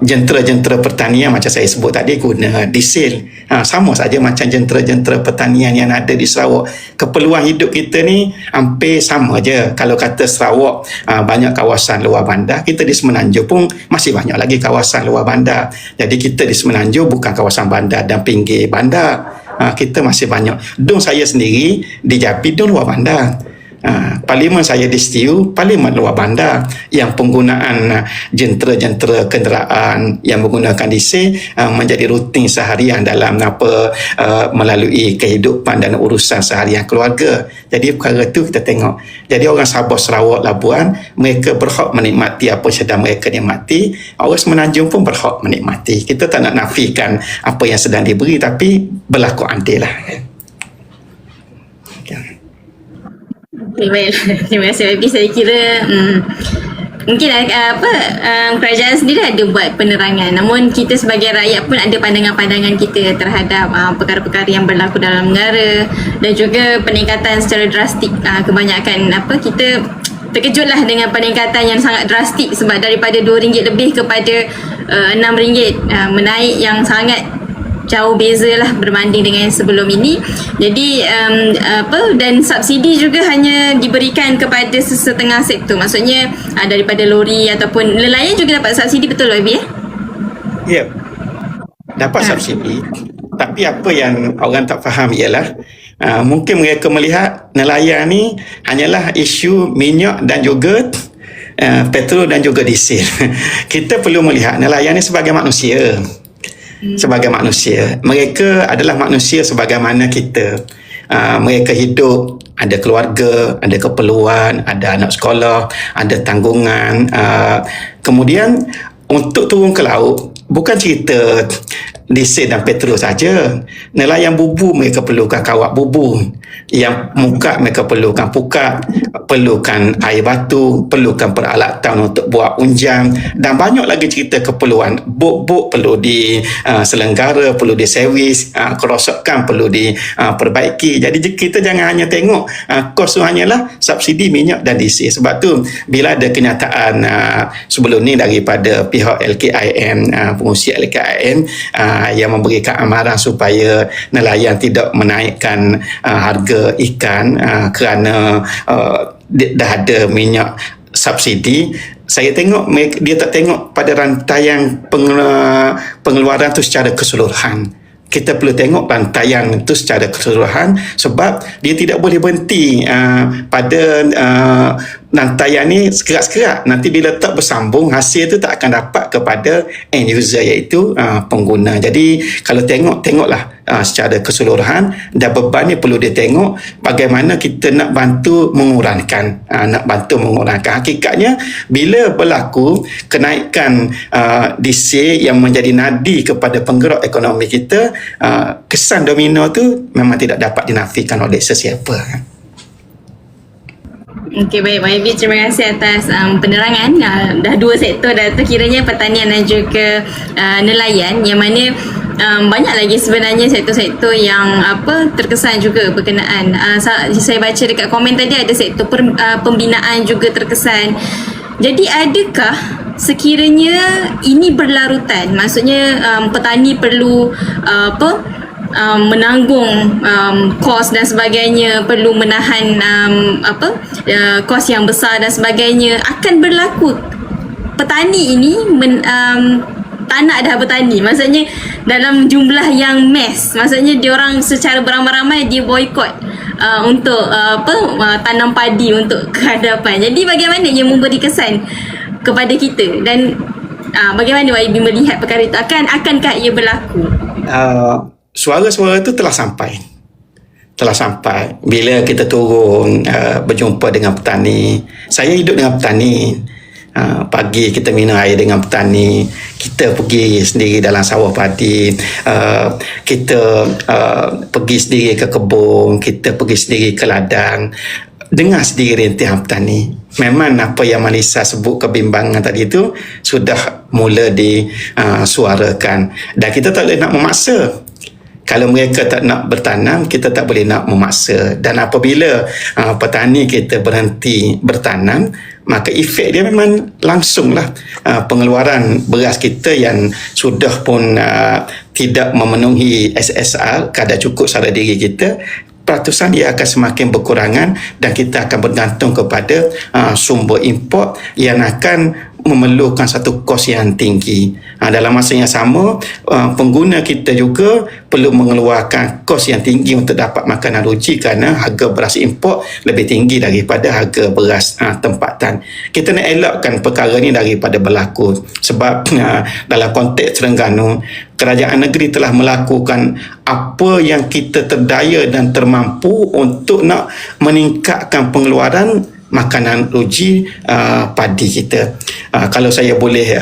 Jentera-jentera pertanian macam saya sebut tadi guna diesel. Sama saja macam jentera-jentera pertanian yang ada di Sarawak. Keperluan hidup kita ni hampir sama je. Kalau kata Sarawak banyak kawasan luar bandar, kita di Semenanjung pun masih banyak lagi kawasan luar bandar. Jadi kita di Semenanjung bukan kawasan bandar dan pinggir bandar. Kita masih banyak. Dong saya sendiri di Japi, dong luar bandar. Parlimen saya di Setiu, parlimen luar bandar, yang penggunaan jentera-jentera kenderaan yang menggunakan diesel menjadi rutin seharian dalam melalui kehidupan dan urusan seharian keluarga. Jadi perkara itu kita tengok. Jadi orang Sabah, Sarawak, Labuan, mereka berhak menikmati apa yang sedang mereka nikmati. Orang Semenanjung pun berhak menikmati. Kita tak nak nafikan apa yang sedang diberi, tapi berlaku adil lah. Terima kasih YB. Saya kira mungkin kerajaan sendiri ada buat penerangan, namun kita sebagai rakyat pun ada pandangan-pandangan kita terhadap perkara-perkara yang berlaku dalam negara, dan juga peningkatan secara drastik. Kebanyakan kita terkejutlah dengan peningkatan yang sangat drastik, sebab daripada RM2 lebih kepada RM6, menaik yang sangat jauh beza lah berbanding dengan sebelum ini. Jadi dan subsidi juga hanya diberikan kepada setengah sektor. Maksudnya daripada lori ataupun nelayan juga dapat subsidi, betul YB Ya, dapat subsidi. Tapi apa yang orang tak faham ialah mungkin mereka melihat nelayan ni hanyalah isu minyak dan juga petrol dan juga diesel. Kita perlu melihat nelayan ni sebagai manusia. Sebagai manusia, mereka adalah manusia sebagaimana kita. Mereka hidup, ada keluarga, ada keperluan, ada anak sekolah, ada tanggungan. Kemudian untuk turun ke laut, bukan cerita diesel dan petrol saja. Nelayan bubu mereka perlukan kawat bubu, yang mukat mereka perlukan pukat, perlukan air batu, perlukan peralatan untuk buat unjang, dan banyak lagi cerita keperluan. Bot-bot perlu diselenggara, perlu diservis, kerosakan perlu diperbaiki. Jadi kita jangan hanya tengok kos tu hanyalah subsidi minyak dan diesel. Sebab tu bila ada kenyataan sebelum ni daripada pihak LKIM, pengurusi LKIM yang memberikan amaran supaya nelayan tidak menaikkan harga ikan kerana dah ada minyak subsidi. Saya tengok dia tak tengok pada rantaian pengeluaran tu secara keseluruhan. Kita perlu tengok rantaian itu secara keseluruhan, sebab dia tidak boleh berhenti pada rantaian ni sekerat-sekerat. Nanti bila tak bersambung, hasil tu tak akan dapat kepada end user, iaitu pengguna. Jadi kalau tengoklah secara keseluruhan, dan beban ni perlu dia tengok bagaimana kita nak bantu mengurangkan. Hakikatnya bila berlaku kenaikan DC yang menjadi nadi kepada penggerak ekonomi kita, kesan domino tu memang tidak dapat dinafikan oleh sesiapa. Okey, baik YB, terima kasih atas penerangan. Dah dua sektor dah tu, kiranya pertanian dan juga nelayan, yang mana banyak lagi sebenarnya sektor-sektor yang terkesan juga berkenaan. Saya baca dekat komen tadi ada sektor pembinaan juga terkesan. Jadi adakah sekiranya ini berlarutan, maksudnya petani perlu menanggung kos dan sebagainya, perlu menahan kos yang besar dan sebagainya, akan berlaku petani ini tak nak dah bertani, maksudnya dalam jumlah yang mass, maksudnya diorang secara beramai-ramai dia boykot untuk tanam padi untuk kehadapan. Jadi bagaimana ia memberi kesan kepada kita, dan bagaimana YB melihat perkara itu, akankah ia berlaku? Suara-suara itu telah sampai bila kita turun berjumpa dengan petani. Saya hidup dengan petani. Pagi kita minum air dengan petani, kita pergi sendiri dalam sawah padi, kita pergi sendiri ke kebun, kita pergi sendiri ke ladang, dengar sendiri rintihan petani. Memang apa yang Malisa sebut kebimbangan tadi itu sudah mula disuarakan, dan kita tak boleh nak memaksa. Kalau mereka tak nak bertanam, kita tak boleh nak memaksa. Dan apabila petani kita berhenti bertanam, maka efek dia memang langsunglah. Pengeluaran beras kita yang sudah pun tidak memenuhi SSR, kadar cukup sara diri kita, peratusan dia akan semakin berkurangan, dan kita akan bergantung kepada sumber import yang akan memerlukan satu kos yang tinggi. Dalam masa yang sama, pengguna kita juga perlu mengeluarkan kos yang tinggi untuk dapat makanan ruji, kerana harga beras import lebih tinggi daripada harga beras tempatan. Kita nak elakkan perkara ni daripada berlaku, sebab dalam konteks Terengganu, kerajaan negeri telah melakukan apa yang kita terdaya dan termampu untuk nak meningkatkan pengeluaran makanan ruji padi kita. Kalau saya boleh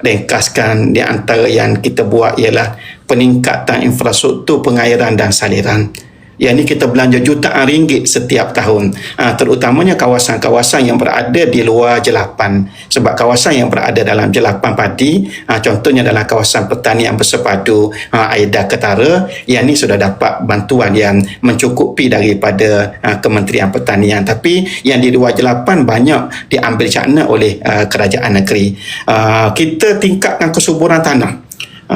ringkaskan, di antara yang kita buat ialah peningkatan infrastruktur pengairan dan saliran. Yang ni kita belanja jutaan ringgit setiap tahun, terutamanya kawasan-kawasan yang berada di luar jelapan. Sebab kawasan yang berada dalam jelapan padi, contohnya dalam kawasan pertanian bersepadu Aida Ketara, yang ni sudah dapat bantuan yang mencukupi daripada Kementerian Pertanian. Tapi yang di luar jelapan banyak diambil cakna oleh kerajaan negeri. Kita tingkatkan kesuburan tanah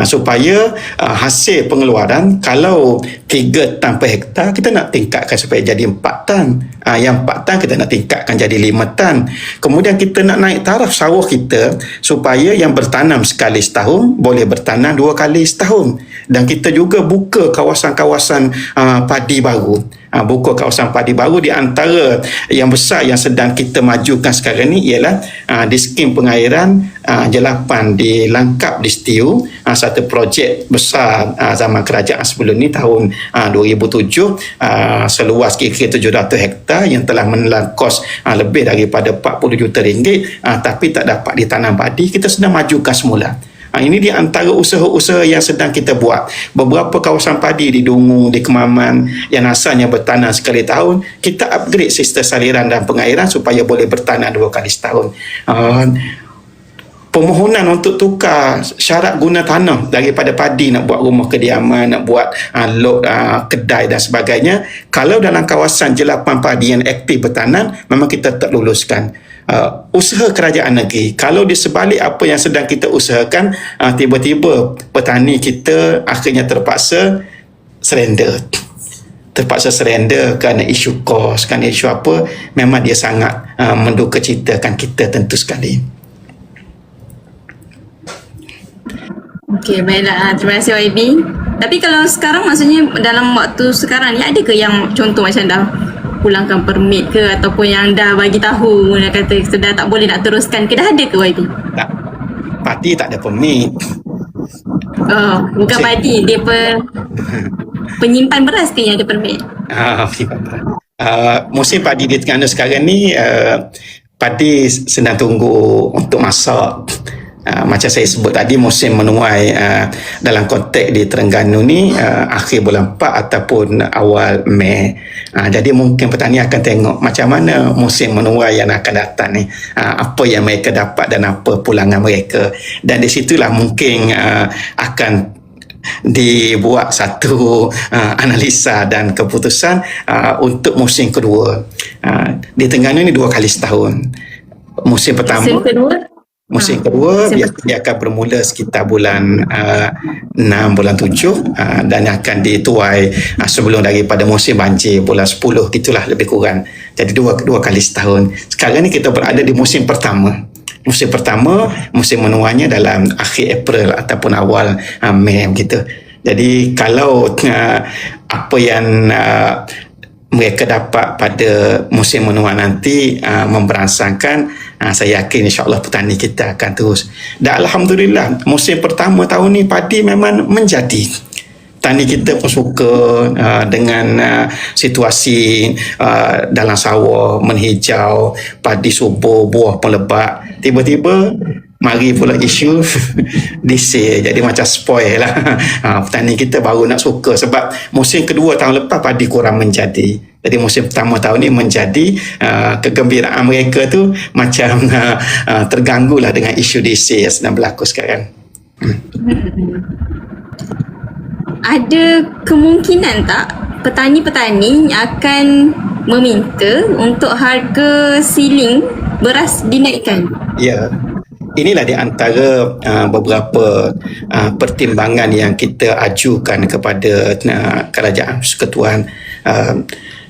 supaya hasil pengeluaran, kalau 3 tan per hektar, kita nak tingkatkan supaya jadi 4 tan. Yang 4 tan kita nak tingkatkan jadi 5 tan. Kemudian kita nak naik taraf sawah kita supaya yang bertanam sekali setahun boleh bertanam 2 kali setahun. Dan kita juga buka kawasan-kawasan padi baru. Buka kawasan padi baru. Di antara yang besar yang sedang kita majukan sekarang ni ialah di skim pengairan jelapan di Langkap di Setiu, satu projek besar zaman kerajaan sebelum ni tahun 2007, seluas kira-kira 700 hektar yang telah menelan kos lebih daripada 40 juta ringgit, tapi tak dapat ditanam padi. Kita sedang majukan semula. Ini di antara usaha-usaha yang sedang kita buat. Beberapa kawasan padi di Dungu, di Kemaman yang asalnya bertanam sekali tahun, kita upgrade sistem saliran dan pengairan supaya boleh bertanam 2 kali setahun. Permohonan untuk tukar syarat guna tanah daripada padi nak buat rumah kediaman, nak buat lot kedai dan sebagainya, kalau dalam kawasan jelapan padi yang aktif bertanam, memang kita tak luluskan. Usaha kerajaan negeri, kalau di sebalik apa yang sedang kita usahakan, tiba-tiba petani kita akhirnya terpaksa surrender kerana isu kos, kerana isu apa, memang dia sangat mendukacitakan kita tentu sekali. Okey, baiklah. Terima kasih YB. Tapi kalau sekarang, maksudnya dalam waktu sekarang ni, ada ke yang contoh macam dah pulangkan permit ke, ataupun yang dah bagi tahu nak kata sudah tak boleh nak teruskan ke, dah ada ke YB? Tak. Parti tak ada permit. Oh, bukan parti, dia penyimpan beras ke yang ada permit? Musim padi di Terengganu sekarang ni, padi sedang tunggu untuk masak. Macam saya sebut tadi, musim menuai dalam konteks di Terengganu ni akhir bulan 4 ataupun awal Mei. Jadi mungkin petani akan tengok macam mana musim menuai yang akan datang ni, apa yang mereka dapat dan apa pulangan mereka, dan di situlah mungkin akan dibuat satu analisa dan keputusan untuk musim kedua. Di Terengganu ni 2 kali setahun. Musim pertama, musim kedua dia akan bermula sekitar bulan 6, bulan 7 dan akan dituai sebelum daripada musim banjir bulan 10, gitulah lebih kurang. Jadi dua kali setahun. Sekarang ni kita berada di musim pertama. Musim pertama, musim menuainya dalam akhir April ataupun awal Mei gitu. Jadi kalau apa yang mereka dapat pada musim menuai nanti memberangsangkan, saya yakin insya-Allah petani kita akan terus. Dan alhamdulillah musim pertama tahun ni padi memang menjadi. Tani kita pun suka dengan situasi dalam sawah menghijau, padi subur, buah pun lebat. Tiba-tiba mari pula isu DC, jadi macam spoil lah. Petani kita baru nak suka sebab musim kedua tahun lepas padi kurang menjadi. Jadi musim pertama tahun ni menjadi, kegembiraan mereka tu macam terganggu lah dengan isu DC yang sedang berlaku sekarang. Ada kemungkinan tak petani-petani akan meminta untuk harga siling beras dinaikkan? Ya. Inilah di antara beberapa pertimbangan yang kita ajukan kepada Kerajaan Persekutuan.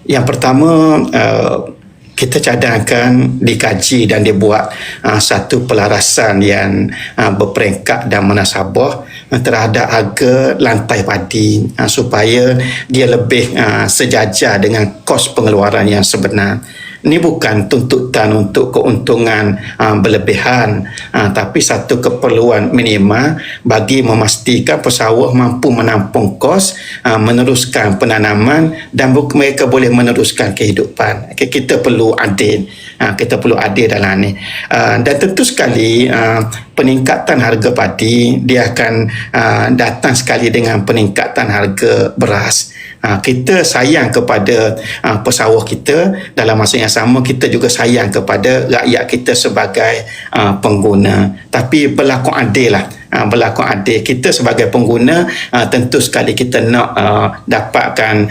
Yang pertama, kita cadangkan dikaji dan dibuat satu pelarasan yang berperingkat dan munasabah terhadap harga lantai padi supaya dia lebih sejajar dengan kos pengeluaran yang sebenar. Ini bukan tuntutan untuk keuntungan berlebihan, tapi satu keperluan minima bagi memastikan pesawah mampu menampung kos, meneruskan penanaman dan mereka boleh meneruskan kehidupan. Kita perlu adil. Kita perlu adil dalam ni. Dan tentu sekali peningkatan harga padi dia akan datang sekali dengan peningkatan harga beras. Kita sayang kepada pesawah kita, dalam masa yang sama kita juga sayang kepada rakyat kita sebagai pengguna. Tapi berlaku adil lah. Berlaku adil. Kita sebagai pengguna tentu sekali kita nak dapatkan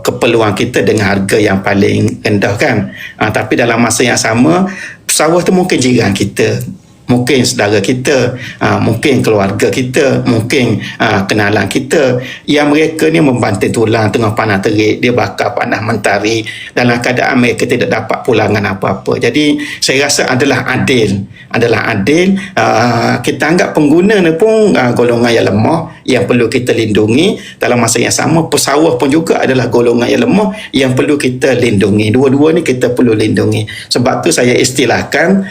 keperluan kita dengan harga yang paling rendah kan. Tapi dalam masa yang sama pesawah tu mungkin jiran kita, mungkin saudara kita, mungkin keluarga kita, mungkin kenalan kita, yang mereka ni membanting tulang tengah panas terik, dia bakar panas mentari dalam keadaan mereka tidak dapat pulangan apa-apa. Jadi saya rasa adalah adil. Kita anggap pengguna ni pun golongan yang lemah yang perlu kita lindungi. Dalam masa yang sama pesawah pun juga adalah golongan yang lemah yang perlu kita lindungi. Dua-dua ni kita perlu lindungi. Sebab tu saya istilahkan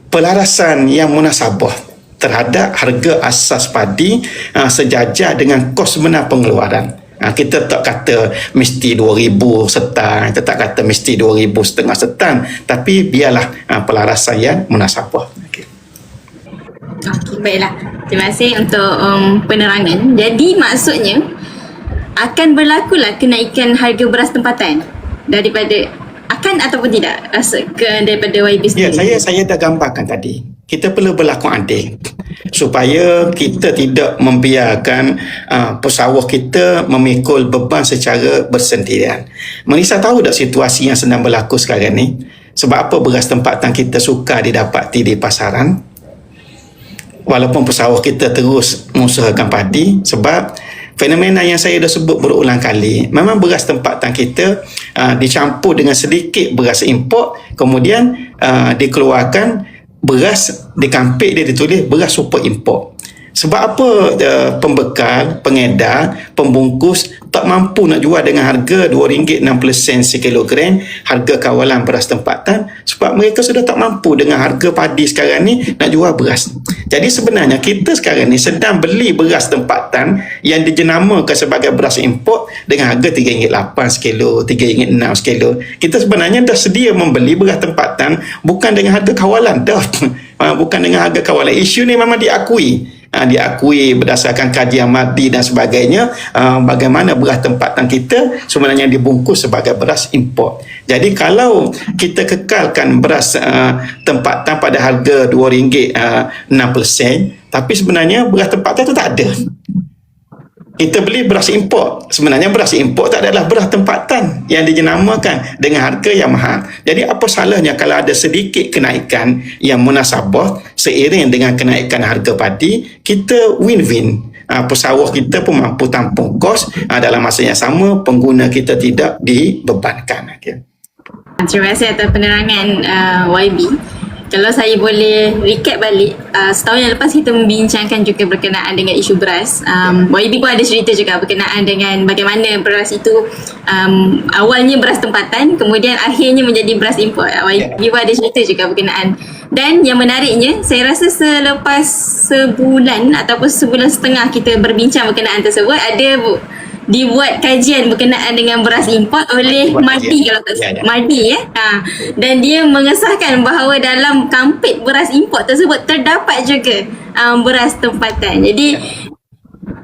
pelarasan yang munasabah terhadap harga asas padi sejajar dengan kos sebenar pengeluaran. Kita tak kata mesti 2,000 setan, kita tak kata mesti 2,500 setan, tapi biarlah pelarasan yang munasabah. Okey, baiklah. Terima kasih untuk penerangan. Jadi maksudnya akan berlakulah kenaikan harga beras tempatan daripada akan ataupun tidak daripada YB sendiri? Ya, saya dah gambarkan tadi. Kita perlu berlaku adil supaya kita tidak membiarkan pesawah kita memikul beban secara bersendirian. Melissa tahu tak situasi yang sedang berlaku sekarang ni? Sebab apa beras tempatan kita sukar didapati di pasaran? Walaupun pesawah kita terus mengusahakan padi, sebab fenomena yang saya dah sebut berulang kali, memang beras tempatan kita dicampur dengan sedikit beras import, kemudian dikeluarkan beras di kampik dia ditulis beras super import. Sebab apa pembekal, pengedar, pembungkus tak mampu nak jual dengan harga RM2.60 sekilogram, harga kawalan beras tempatan, sebab mereka sudah tak mampu dengan harga padi sekarang ni nak jual beras. Jadi sebenarnya kita sekarang ni sedang beli beras tempatan yang dijenamakan sebagai beras import dengan harga RM3.8 sekilo, RM3.6 sekilo. Kita sebenarnya dah sedia membeli beras tempatan bukan dengan harga kawalan dah. Bukan dengan harga kawalan. Isu ni memang diakui. Diakui berdasarkan kajian maddi dan sebagainya, bagaimana beras tempatan kita sebenarnya dibungkus sebagai beras import. Jadi kalau kita kekalkan beras tempatan pada harga RM2.60, tapi sebenarnya beras tempatan itu tak ada. Kita beli beras import. Sebenarnya beras import tak adalah beras tempatan yang dijenamakan dengan harga yang mahal. Jadi apa salahnya kalau ada sedikit kenaikan yang munasabah seiring dengan kenaikan harga padi, kita win-win. Pesawah kita pun mampu tampung kos, dalam masa yang sama pengguna kita tidak dibebankan. Okay. Terima kasih atas penerangan YB. Kalau saya boleh recap balik, setahun yang lepas kita membincangkan juga berkenaan dengan isu beras. YB pun ada cerita juga berkenaan dengan bagaimana beras itu awalnya beras tempatan, kemudian akhirnya menjadi beras import. YB pun ada cerita juga berkenaan. Dan yang menariknya, saya rasa selepas sebulan ataupun sebulan setengah kita berbincang berkenaan tersebut, ada dibuat kajian berkenaan dengan beras import oleh Maddi, kalau tak salah, Maddi dan dia mengesahkan bahawa dalam kampit beras import tersebut terdapat juga beras tempatan. Jadi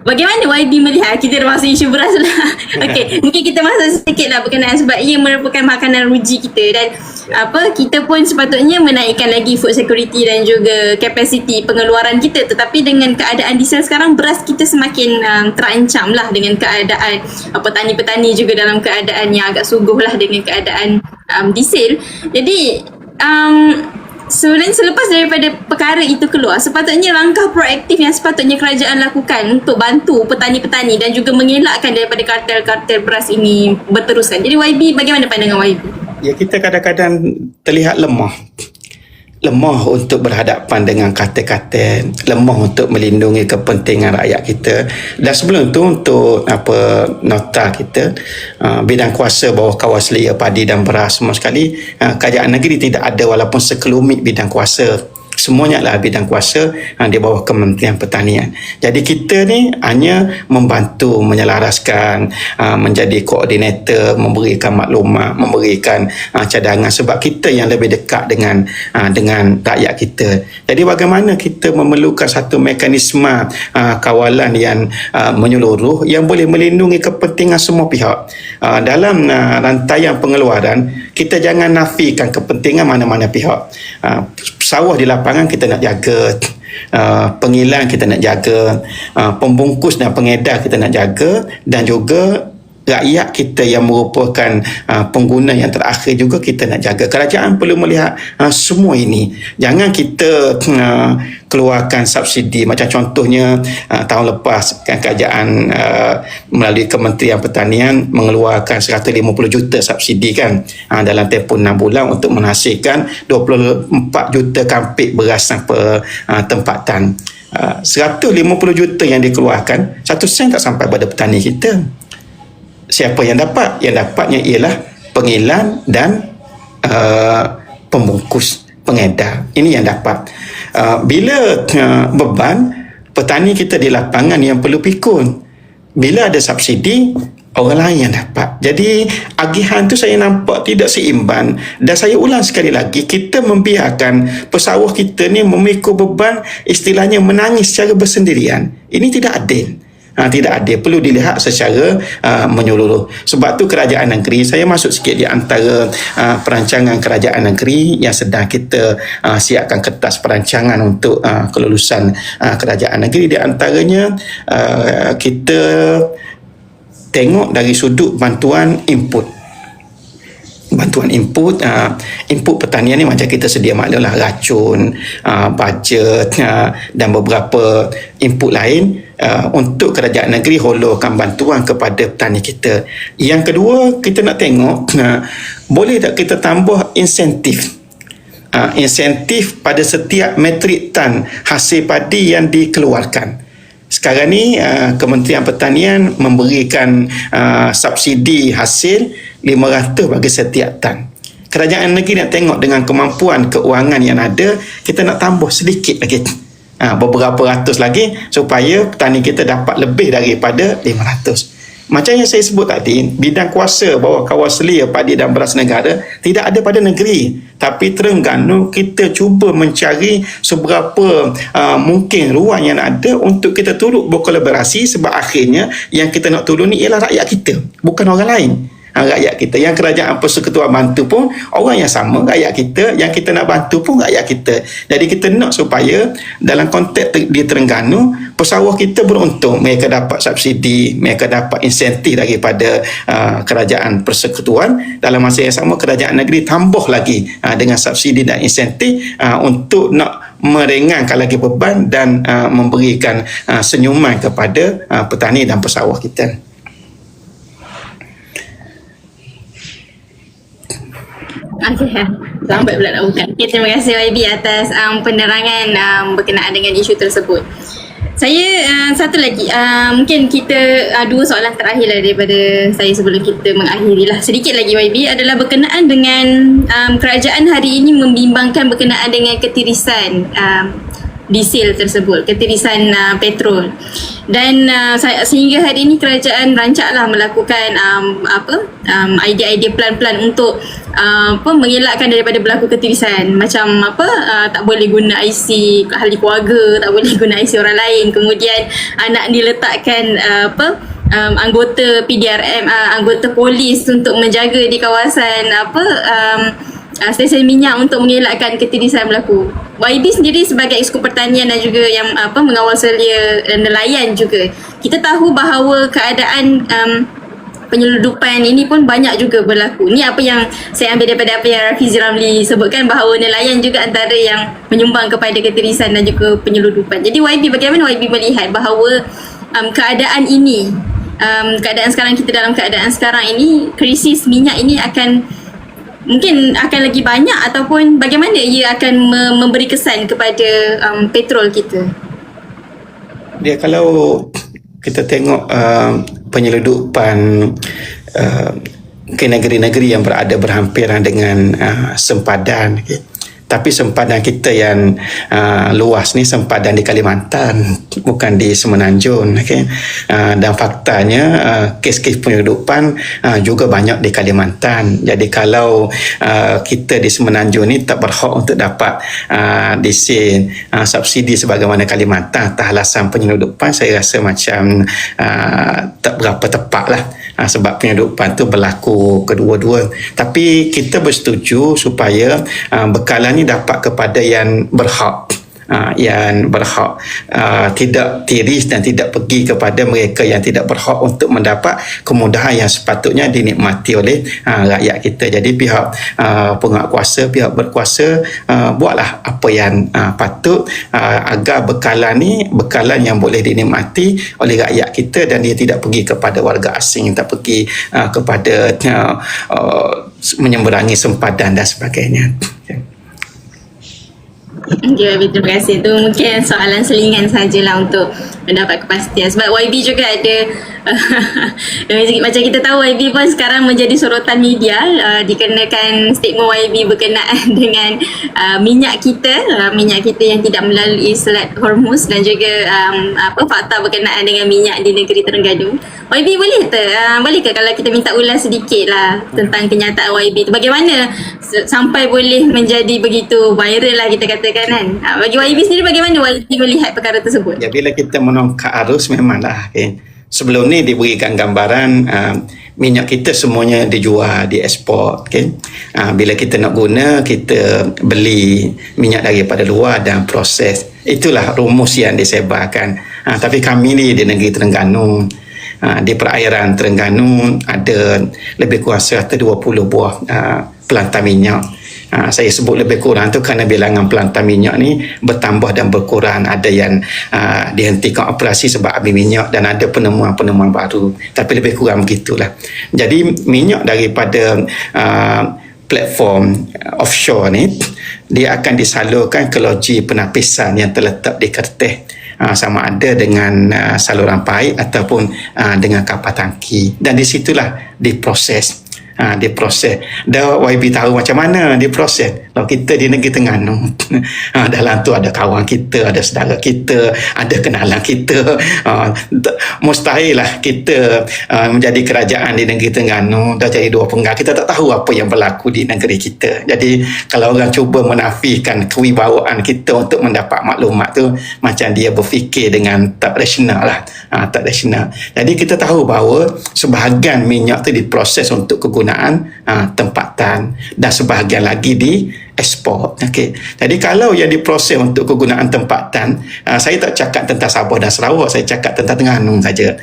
bagaimana YB melihat? Kita dah masuk isu beras lah. Okey, mungkin kita masuk sedikit lah berkenaan, sebab ia merupakan makanan ruji kita dan kita pun sepatutnya menaikkan lagi food security dan juga kapasiti pengeluaran kita. Tetapi dengan keadaan diesel sekarang, beras kita semakin terancam lah dengan keadaan petani-petani juga dalam keadaan yang agak sungguh lah dengan keadaan diesel. Jadi sebenarnya selepas daripada perkara itu keluar, sepatutnya langkah proaktif yang sepatutnya kerajaan lakukan untuk bantu petani-petani dan juga mengelakkan daripada kartel-kartel beras ini berterusan. Jadi YB, bagaimana pandangan YB? Ya, kita kadang-kadang terlihat lemah untuk berhadapan dengan kartel-kartel, lemah untuk melindungi kepentingan rakyat kita. Dan sebelum itu, untuk nota kita, bidang kuasa bawah Kawaslia Padi dan Beras semua sekali, kerajaan negeri tidak ada walaupun sekelumit bidang kuasa. Semuanya adalah bidang kuasa di bawah Kementerian Pertanian. Jadi kita ni hanya membantu menyelaraskan, menjadi koordinator, memberikan maklumat, memberikan cadangan, sebab kita yang lebih dekat dengan rakyat kita. Jadi bagaimana kita memerlukan satu mekanisme kawalan yang menyeluruh yang boleh melindungi kepentingan semua pihak. Dalam rantaian pengeluaran, kita jangan nafikan kepentingan mana-mana pihak. Sawah di lapangan kita nak jaga, pengilang kita nak jaga, pembungkus dan pengedar kita nak jaga, dan juga rakyat kita yang merupakan pengguna yang terakhir juga kita nak jaga. Kerajaan perlu melihat semua ini. Jangan kita keluarkan subsidi macam contohnya tahun lepas kan, kerajaan melalui Kementerian Pertanian mengeluarkan 150 juta subsidi kan, dalam tempoh 6 bulan untuk menghasilkan 24 juta kampit beras tempatan. 150 juta yang dikeluarkan, 1 sen tak sampai pada petani kita. Siapa yang dapat? Yang dapatnya ialah pengilang dan pembungkus, pengedar. Ini yang dapat. Bila beban, petani kita di lapangan yang perlu pikun. Bila ada subsidi, orang lain yang dapat. Jadi agihan tu saya nampak tidak seimbang, dan saya ulang sekali lagi, kita membiarkan pesawah kita ni memikul beban, istilahnya menangis secara bersendirian. Ini tidak adil. Tidak adil, perlu dilihat secara menyeluruh. Sebab tu kerajaan negeri, saya masuk sikit di antara perancangan kerajaan negeri yang sedang kita siapkan kertas perancangan untuk kelulusan kerajaan negeri. Di antaranya kita tengok dari sudut bantuan input. Bantuan input pertanian ni macam kita sedia maklum lah, racun, bajet dan beberapa input lain. Untuk kerajaan negeri holorkan bantuan kepada petani kita. Yang kedua, kita nak tengok boleh tak kita tambah insentif pada setiap metrik tan hasil padi yang dikeluarkan. Sekarang ni Kementerian Pertanian memberikan subsidi hasil 500 bagi setiap tan. Kerajaan negeri nak tengok dengan kemampuan keuangan yang ada, kita nak tambah sedikit lagi, beberapa ratus lagi supaya petani kita dapat lebih daripada 500. Macam yang saya sebut tadi, bidang kuasa bawah kawal selia padi dan beras negara tidak ada pada negeri. Tapi Terengganu kita cuba mencari seberapa mungkin ruang yang ada untuk kita turut berkolaborasi, sebab akhirnya yang kita nak tolong ni ialah rakyat kita, bukan orang lain. Rakyat kita, yang kerajaan persekutuan bantu pun orang yang sama, rakyat kita, yang kita nak bantu pun rakyat kita. Jadi kita nak supaya dalam konteks di Terengganu, pesawah kita beruntung, mereka dapat subsidi, mereka dapat insentif daripada kerajaan persekutuan. Dalam masa yang sama, kerajaan negeri tambah lagi dengan subsidi dan insentif untuk nak meringankan lagi beban dan memberikan senyuman kepada petani dan pesawah kita. Okey, lambat pula nak buka. Okay, terima kasih YB atas penerangan berkenaan dengan isu tersebut. Saya satu lagi, mungkin kita dua soalan terakhir lah daripada saya sebelum kita mengakhiri lah. Sedikit lagi YB adalah berkenaan dengan kerajaan hari ini membimbangkan berkenaan dengan ketirisan diesel tersebut, ketirisan petrol. Dan sehingga hari ini kerajaan rancaklah melakukan idea-idea plan-plan untuk mengelakkan daripada berlaku ketirisan, macam tak boleh guna IC ahli keluarga, tak boleh guna IC orang lain, kemudian nak diletakkan anggota PDRM, anggota polis untuk menjaga di kawasan stesen minyak untuk mengelakkan ketirisan berlaku. YB sendiri sebagai Eksekutif Pertanian dan juga yang mengawal selia nelayan juga, kita tahu bahawa keadaan penyeludupan ini pun banyak juga berlaku. Ni apa yang saya ambil daripada apa yang Rafizi Ramli sebutkan, bahawa nelayan juga antara yang menyumbang kepada ketirisan dan juga penyeludupan. Jadi YB, bagaimana YB melihat bahawa keadaan ini, keadaan sekarang, kita dalam keadaan sekarang ini, krisis minyak ini mungkin akan lagi banyak, ataupun bagaimana ia akan memberi kesan kepada petrol kita? Dia kalau kita tengok penyeludupan ke negeri-negeri yang berada berhampiran dengan sempadan, okay? Tapi sempadan kita yang luas ni sempadan di Kalimantan, bukan di Semenanjung, okay? Dan faktanya kes-kes penyeludupan juga banyak di Kalimantan. Jadi kalau kita di Semenanjung ni tak berhak untuk dapat disin subsidi sebagaimana Kalimantan atas alasan penyeludupan, saya rasa macam tak berapa tepat lah. Sebab penyeludupan tu berlaku kedua-dua. Tapi kita bersetuju supaya bekalan ini dapat kepada yang berhak, tidak tiris dan tidak pergi kepada mereka yang tidak berhak untuk mendapat kemudahan yang sepatutnya dinikmati oleh rakyat kita. Jadi pihak penguatkuasa, pihak berkuasa buatlah apa yang patut agar bekalan yang boleh dinikmati oleh rakyat kita, dan dia tidak pergi kepada warga asing, tak pergi kepada menyeberangi sempadan dan sebagainya. Okay, YB, terima kasih. Itu mungkin soalan selingan sajalah untuk mendapat kepastian. Sebab YB juga ada macam kita tahu, YB pun sekarang menjadi sorotan media dikenakan statement YB berkenaan dengan minyak kita yang tidak melalui Selat Hormuz, dan juga fakta berkenaan dengan minyak di negeri Terengganu. YB boleh ke kalau kita minta ulas sedikit lah tentang kenyataan YB tu, bagaimana sampai boleh menjadi begitu viral lah kita katakan kan? Bagi YB sendiri, bagaimana YB melihat perkara tersebut? Ya, bila kita menongkak arus memanglah, okay. Sebelum ni diberikan gambaran minyak kita semuanya dijual, diekspor, okay. Bila kita nak guna, kita beli minyak daripada luar dan proses. Itulah rumus yang disebarkan. Tapi kami ni di negeri Terengganu, di perairan Terengganu ada lebih kurang 120 buah pelantar minyak. Saya sebut lebih kurang tu kerana bilangan pelantar minyak ni bertambah dan berkurang. Ada yang dihentikan operasi sebab habis minyak, dan ada penemuan-penemuan baru. Tapi lebih kurang begitulah. Jadi minyak daripada platform offshore ni, dia akan disalurkan ke loji penapisan yang terletak di Kerteh. sama ada dengan saluran paip ataupun dengan kapal tangki, dan di situlah diproses. Diproses. Dah YB tahu macam mana diproses. Kalau kita di negeri Terengganu, dalam tu ada kawan kita, ada saudara kita, ada kenalan kita. Mustahil lah kita menjadi kerajaan di negeri Terengganu, dah jadi dua penggal, kita tak tahu apa yang berlaku di negeri kita. Jadi kalau orang cuba menafikan kewibawaan kita untuk mendapat maklumat tu, macam dia berfikir dengan tak rasional lah. Tak rasional. Jadi kita tahu bahawa sebahagian minyak tu diproses untuk kegunaan tempatan, dan sebahagian lagi di ekspor. Okay. Jadi kalau yang diproses untuk kegunaan tempatan, saya tak cakap tentang Sabah dan Sarawak, saya cakap tentang Terengganu saja.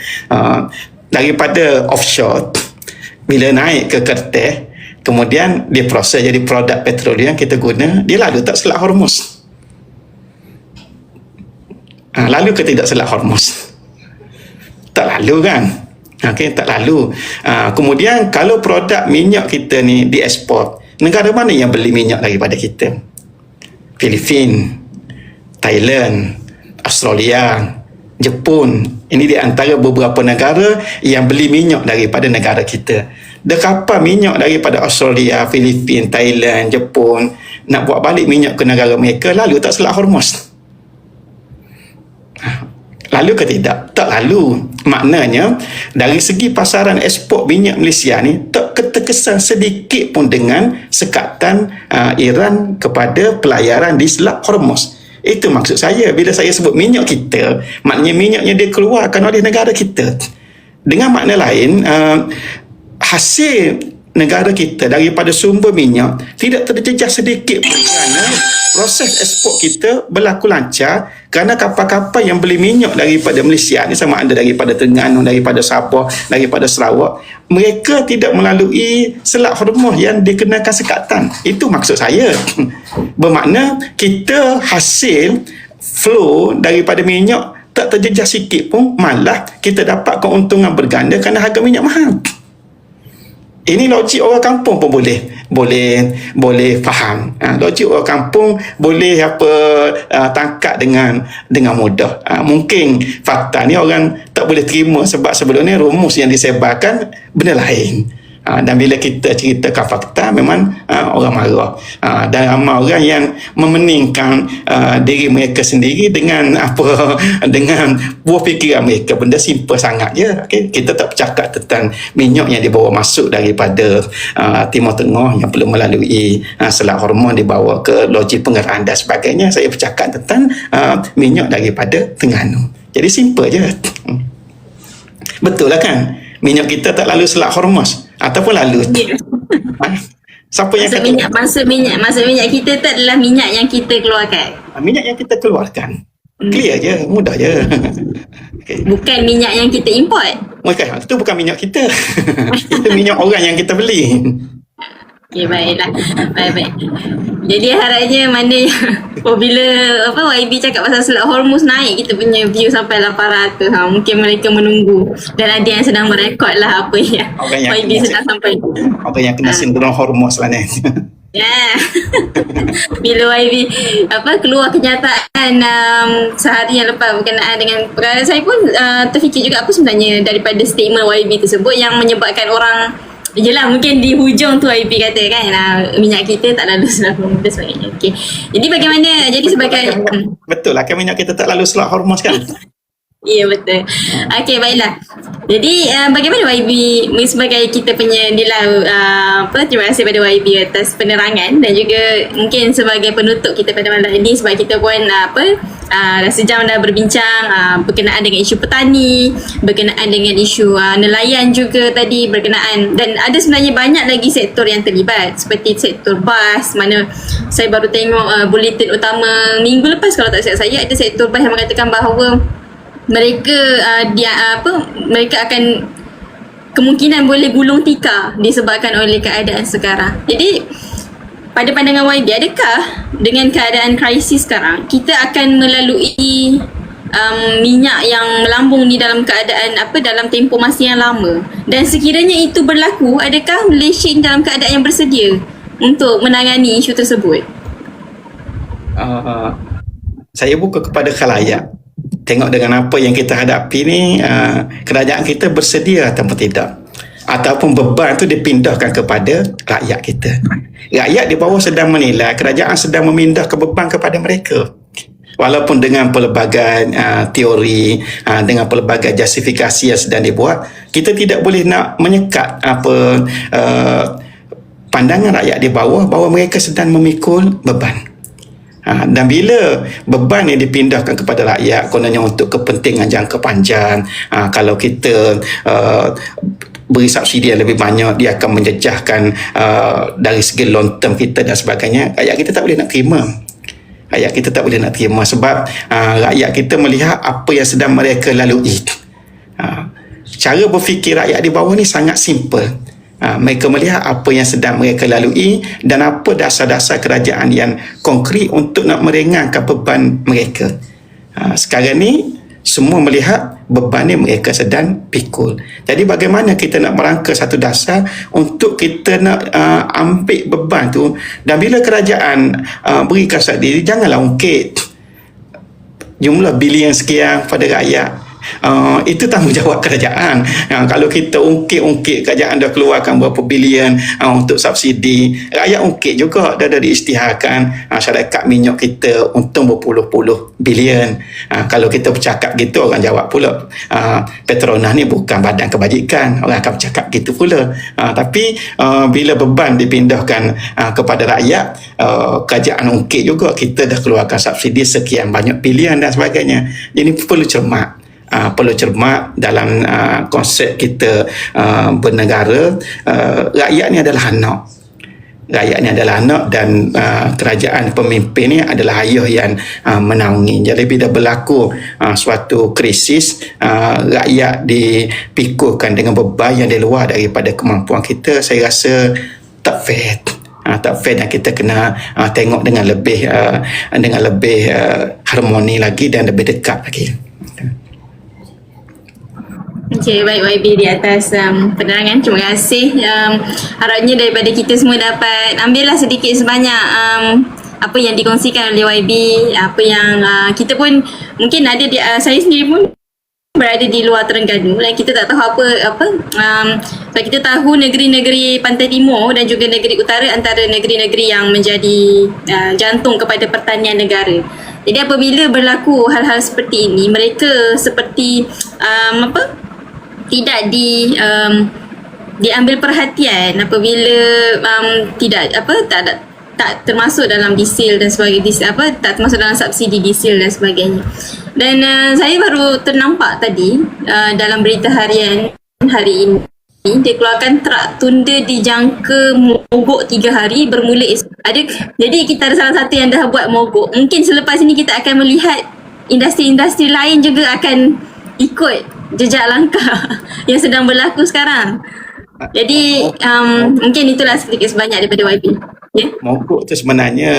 Daripada offshore, bila naik ke Kerteh, kemudian dia proses jadi produk petroleum kita guna, dia lalu tak Selat Hormuz. Lalu ke tidak Selat Hormuz? Tak lalu kan? Okay, tak lalu. Kemudian kalau produk minyak kita ni diekspor, negara mana yang beli minyak daripada kita? Filipina, Thailand, Australia, Jepun. Ini di antara beberapa negara yang beli minyak daripada negara kita. Dah kapal minyak daripada Australia, Filipina, Thailand, Jepun nak buat balik minyak ke negara mereka, lalu tak Selat Hormuz? Lalu ke tidak? Tak lalu. Maknanya dari segi pasaran ekspor minyak Malaysia ni tak terkesan sedikit pun dengan sekatan Iran kepada pelayaran di Selat Hormuz. Itu maksud saya bila saya sebut minyak kita, maknanya minyaknya dikeluarkan oleh negara kita. Dengan makna lain, hasil negara kita daripada sumber minyak tidak terjejas sedikit pun kerana proses ekspor kita berlaku lancar, kerana kapal-kapal yang beli minyak daripada Malaysia ni, sama ada daripada Terengganu, daripada Sabah, daripada Sarawak, mereka tidak melalui Selat Hormuz yang dikenakan sekatan. Itu maksud saya. Bermakna kita hasil flow daripada minyak tak terjejas sikit pun, malah kita dapat keuntungan berganda kerana harga minyak mahal. Ini logik orang kampung pun boleh faham. Logik orang kampung boleh tangkap dengan mudah. Mungkin fakta ni orang tak boleh terima sebab sebelum ni rumus yang disebarkan benda lain. Dan bila kita ceritakan fakta, memang orang marah. Dan ramai orang yang memeningkan diri mereka sendiri dengan dengan buah fikiran mereka. Benda simple sangat je. Okay? Kita tak bercakap tentang minyak yang dibawa masuk daripada Timur Tengah yang perlu melalui Selat Hormuz dibawa ke loji pengerahan dan sebagainya. Saya bercakap tentang minyak daripada Terengganu. Jadi simple je. Betul lah kan? Minyak kita tak lalu Selat Hormuz ataupun lalu. Siapa yang kata maksud minyak kita tu adalah minyak yang kita keluarkan. Minyak yang kita keluarkan. Clear je, mudah je. Okay. Bukan minyak yang kita import. Bukan, itu bukan minyak kita. Itu minyak orang yang kita beli. Okey, baiklah. Baik. Jadi harapnya mana yang bila YB cakap pasal Selat Hormuz naik kita punya view sampai 800. Mungkin mereka menunggu dan ada yang sedang merekod lah apa yang YB sedang sampai. Orang yang kena sindrom Hormuz lah ni. Ya. Bila YB keluar kenyataan sehari yang lepas berkenaan dengan perkara, saya pun terfikir juga apa sebenarnya daripada statement YB tersebut yang menyebabkan orang, yelah mungkin di hujung tu YB kata kan minyak kita tak lalu Selat Hormuz dan sebagainya. Okay. Jadi bagaimana, jadi sebagai betul lah kan minyak kita tak lalu Selat Hormuz kan. Ya, betul. Okey, baiklah. Jadi bagaimana YB sebagai kita punya terima kasih pada YB atas penerangan dan juga mungkin sebagai penutup kita pada malam ini, sebab kita pun dah sejam dah berbincang berkenaan dengan isu petani, berkenaan dengan isu nelayan juga tadi, berkenaan, dan ada sebenarnya banyak lagi sektor yang terlibat seperti sektor bas, mana saya baru tengok bulletin utama minggu lepas kalau tak silap saya, ada sektor bas yang mengatakan bahawa mereka mereka akan kemungkinan boleh gulung tikar disebabkan oleh keadaan sekarang. Jadi pada pandangan YB, adakah dengan keadaan krisis sekarang kita akan melalui minyak yang melambung ni dalam keadaan dalam tempoh masa yang lama, dan sekiranya itu berlaku, adakah Malaysia dalam keadaan yang bersedia untuk menangani isu tersebut? Saya buka kepada khalayak. tengok dengan apa yang kita hadapi ni, kerajaan kita bersedia atau tidak, ataupun beban tu dipindahkan kepada rakyat kita. Rakyat di bawah sedang menilai kerajaan sedang memindahkan beban kepada mereka. Walaupun dengan pelbagai teori, dengan pelbagai justifikasi yang sedang dibuat, kita tidak boleh nak menyekat pandangan rakyat di bawah bahawa mereka sedang memikul beban. Dan bila beban yang dipindahkan kepada rakyat kononnya untuk kepentingan jangka panjang, kalau kita beri subsidi yang lebih banyak, dia akan menjejahkan dari segi long term kita dan sebagainya, rakyat kita tak boleh nak terima. Rakyat kita tak boleh nak terima sebab rakyat kita melihat apa yang sedang mereka lalui. Cara berfikir rakyat di bawah ni sangat simple. Mereka melihat apa yang sedang mereka lalui dan apa dasar-dasar kerajaan yang konkret untuk nak meringankan beban mereka. Sekarang ni semua melihat beban ni mereka sedang pikul. Jadi bagaimana kita nak merangka satu dasar untuk kita nak ambil beban tu, dan bila kerajaan berikan subsidi, janganlah ungkit jumlah bilion sekian pada rakyat. Itu tanggungjawab kerajaan. Kalau kita ungkit kerajaan dah keluarkan berapa bilion untuk subsidi, rakyat ungkit juga dah diisytiharkan syarikat minyak kita untung berpuluh-puluh bilion. Kalau kita bercakap gitu, orang jawab pula Petronas ni bukan badan kebajikan, orang akan bercakap gitu pula. Tapi bila beban dipindahkan kepada rakyat, kerajaan ungkit juga kita dah keluarkan subsidi sekian banyak bilion dan sebagainya. Jadi perlu cermat. Perlu cermat dalam konsep kita bernegara. Rakyat ni adalah anak. Rakyat ni adalah anak dan kerajaan pemimpin ni adalah ayah yang menaungi. Jadi bila berlaku suatu krisis, rakyat dipikulkan dengan beban yang di luar daripada kemampuan kita, saya rasa tak fair. Tak fair, dan kita kena tengok dengan lebih harmoni lagi dan lebih dekat lagi. Okey, baik YB di atas penerangan. Terima kasih. Harapnya daripada kita semua dapat ambillah sedikit sebanyak apa yang dikongsikan oleh YB, apa yang kita pun mungkin ada di, saya sendiri pun berada di luar Terengganu dan kita tak tahu apa sebab kita tahu negeri-negeri Pantai Timur dan juga negeri utara antara negeri-negeri yang menjadi jantung kepada pertanian negara. Jadi apabila berlaku hal-hal seperti ini, mereka seperti tidak diambil perhatian apabila tak termasuk dalam diesel dan sebagainya, tak termasuk dalam subsidi diesel dan sebagainya. Dan saya baru ternampak tadi dalam berita harian hari ini, dia keluarkan trak tunda dijangka mogok 3 hari bermula esok. Jadi kita ada salah satu yang dah buat mogok. Mungkin selepas ini kita akan melihat industri-industri lain juga akan ikut jejak langkah yang sedang berlaku sekarang. Jadi mungkin itulah sedikit sebanyak daripada YB. Yeah? Mogok tu sebenarnya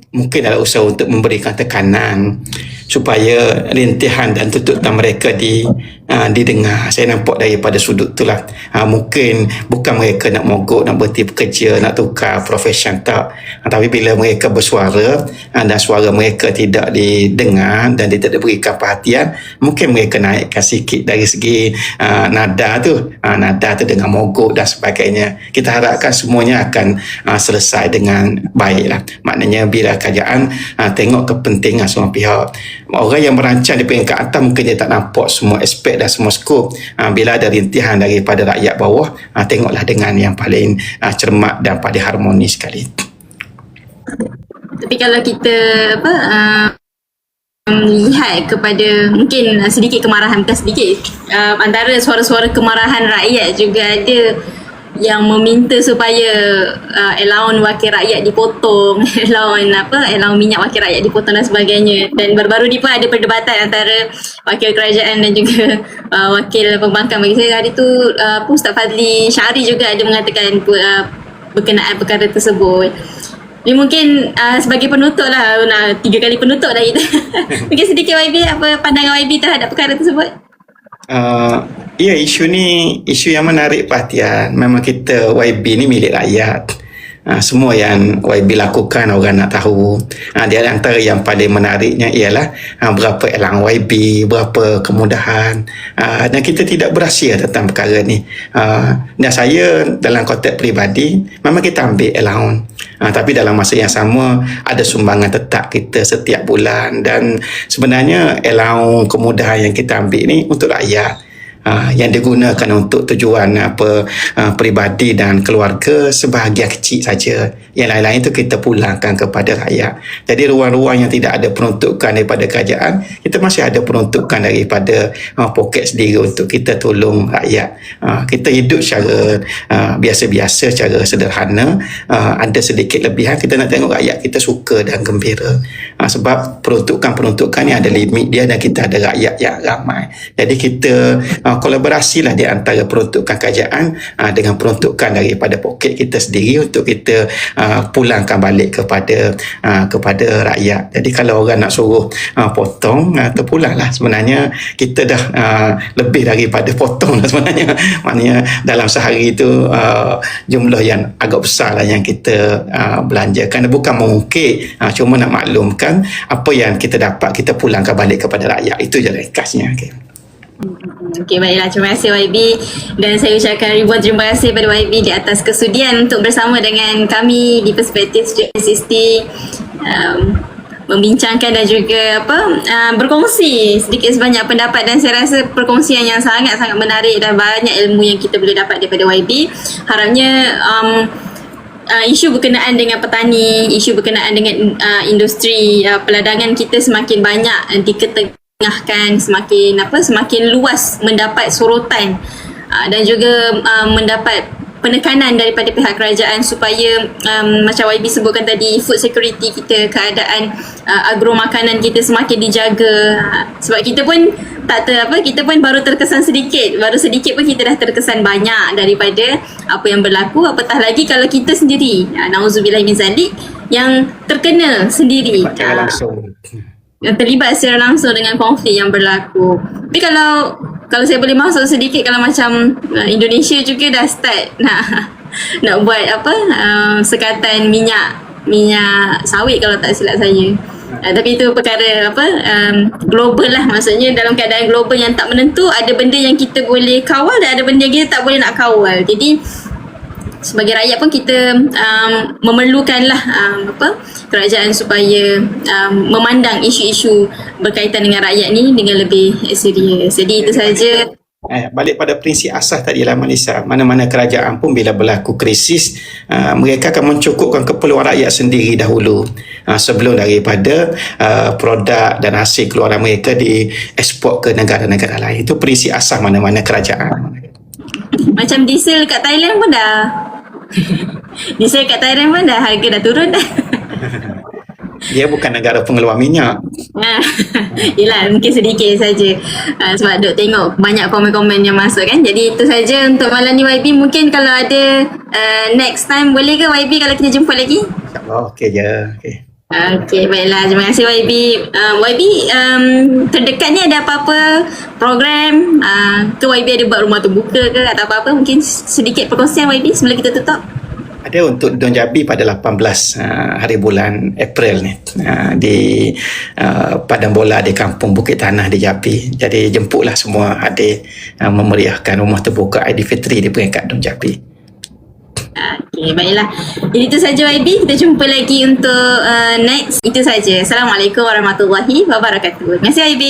mungkin adalah usaha untuk memberikan tekanan supaya rintihan dan tuntutan mereka didengar. Saya nampak daripada sudut itulah. Mungkin bukan mereka nak mogok, nak berhenti bekerja, nak tukar profesion, tak. Tapi bila mereka bersuara dan suara mereka tidak didengar dan tidak diberikan perhatian, mungkin mereka naikkan sikit dari segi nada tu dengan mogok dan sebagainya. Kita harapkan semuanya akan selesai dengan baiklah. Maknanya bila kerajaan tengok kepentingan semua pihak. Orang yang merancang di peringkat atas mungkin dia tak nampak semua aspek dan semua skop. Bila ada rintihan daripada rakyat bawah, tengoklah dengan yang paling cermat dan paling harmonis sekali. Tapi kalau kita lihat kepada mungkin sedikit kemarahan, bukan sedikit, antara suara-suara kemarahan rakyat juga ada yang meminta supaya allowance wakil rakyat dipotong, allowance minyak wakil rakyat dipotong dan sebagainya. Dan baru-baru ni pun ada perdebatan antara wakil kerajaan dan juga wakil pembangkang. Bagi saya hari tu Ustaz Fadli Syari juga ada mengatakan berkenaan perkara tersebut. Ini mungkin sebagai penutup lah, 3 kali penutup dah kita. Mungkin sedikit YB, apa pandangan YB terhadap perkara tersebut? Isu ni isu yang menarik perhatian. Memang kita YB ni milik rakyat. semua yang YB lakukan orang nak tahu. Dia antara yang paling menariknya ialah berapa elang YB, berapa kemudahan, dan kita tidak berahsia tentang perkara ni. Dan saya dalam konteks peribadi memang kita ambil allowance, tapi dalam masa yang sama ada sumbangan tetap kita setiap bulan, dan sebenarnya allowance kemudahan yang kita ambil ni untuk rakyat, yang digunakan untuk tujuan peribadi dan keluarga sebahagian kecil saja. Yang lain-lain itu kita pulangkan kepada rakyat. Jadi ruang-ruang yang tidak ada peruntukan daripada kerajaan, kita masih ada peruntukan daripada poket sendiri untuk kita tolong rakyat. Kita hidup secara biasa-biasa, secara sederhana. Ada sedikit lebihan, kita nak tengok rakyat kita suka dan gembira. Sebab peruntukan-peruntukan ni ada limit dia, dan kita ada rakyat yang ramai. Jadi kita kolaborasi lah di antara peruntukan kerajaan dengan peruntukan daripada poket kita sendiri untuk kita pulangkan balik kepada rakyat. Jadi kalau orang nak suruh potong, terpulang lah. Sebenarnya kita dah lebih daripada potong lah sebenarnya. Maknanya dalam sehari itu jumlah yang agak besar lah yang kita belanjakan. Bukan mengungkit, cuma nak maklumkan apa yang kita dapat kita pulangkan balik kepada rakyat. Itu je ringkasnya. Okey, baiklah. Terima kasih YB, dan saya ucapkan ribuan terima kasih pada YB di atas kesudian untuk bersama dengan kami di Perspektif 360, membincangkan dan juga berkongsi sedikit sebanyak pendapat, dan saya rasa perkongsian yang sangat-sangat menarik dan banyak ilmu yang kita boleh dapat daripada YB. Harapnya isu berkenaan dengan petani, isu berkenaan dengan industri peladangan kita semakin banyak diketengahkan, semakin luas mendapat sorotan, dan juga mendapat penekanan daripada pihak kerajaan supaya macam YB sebutkan tadi, food security kita, keadaan agro makanan kita semakin dijaga. Sebab kita pun kita pun baru terkesan sedikit pun kita dah terkesan banyak daripada apa yang berlaku, apatah lagi kalau kita sendiri nauzubillah min zalik yang terkena sendiri, yang terlibat secara langsung dengan konflik yang berlaku. Tapi kalau saya boleh masuk sedikit, kalau macam Indonesia juga dah start nak buat sekatan minyak sawit kalau tak silap saya. Tapi itu perkara global lah, maksudnya dalam keadaan global yang tak menentu, ada benda yang kita boleh kawal dan ada benda yang kita tak boleh nak kawal. Jadi sebagai rakyat pun kita memerlukanlah kerajaan supaya memandang isu-isu berkaitan dengan rakyat ni dengan lebih serius. Jadi itu saja. Balik pada prinsip asas tadi lah Melissa, mana-mana kerajaan pun bila berlaku krisis, mereka akan mencukupkan keperluan rakyat sendiri dahulu, sebelum daripada produk dan hasil keluaran mereka dieksport ke negara-negara lain. Itu prinsip asas mana-mana kerajaan. Macam diesel kat Thailand pun dah diesel kat Thailand pun dah harga dah turun dah. Dia bukan negara pengeluar minyak. Yelah, mungkin sedikit saja. Sebab duk tengok banyak komen-komen yang masuk kan. Jadi itu saja untuk malam ni YB. Mungkin kalau ada next time, boleh ke YB kalau kita jumpa lagi? InsyaAllah okey je. Okey, baiklah. Terima kasih YB. YB, terdekat ni ada apa-apa program ke YB ada buat rumah terbuka ke atau apa-apa? Mungkin sedikit perkongsian YB sebelum kita tutup. Ada untuk Don Jabi pada 18 hari bulan April ni, di Padang Bola di Kampung Bukit Tanah di Jabi. Jadi jemputlah semua hadir memeriahkan rumah terbuka Aidilfitri di peringkat Don Jabi. Okey, baiklah. Jadi itu saja YB. Kita jumpa lagi untuk next. Itu saja. Assalamualaikum warahmatullahi wabarakatuh. Terima kasih YB.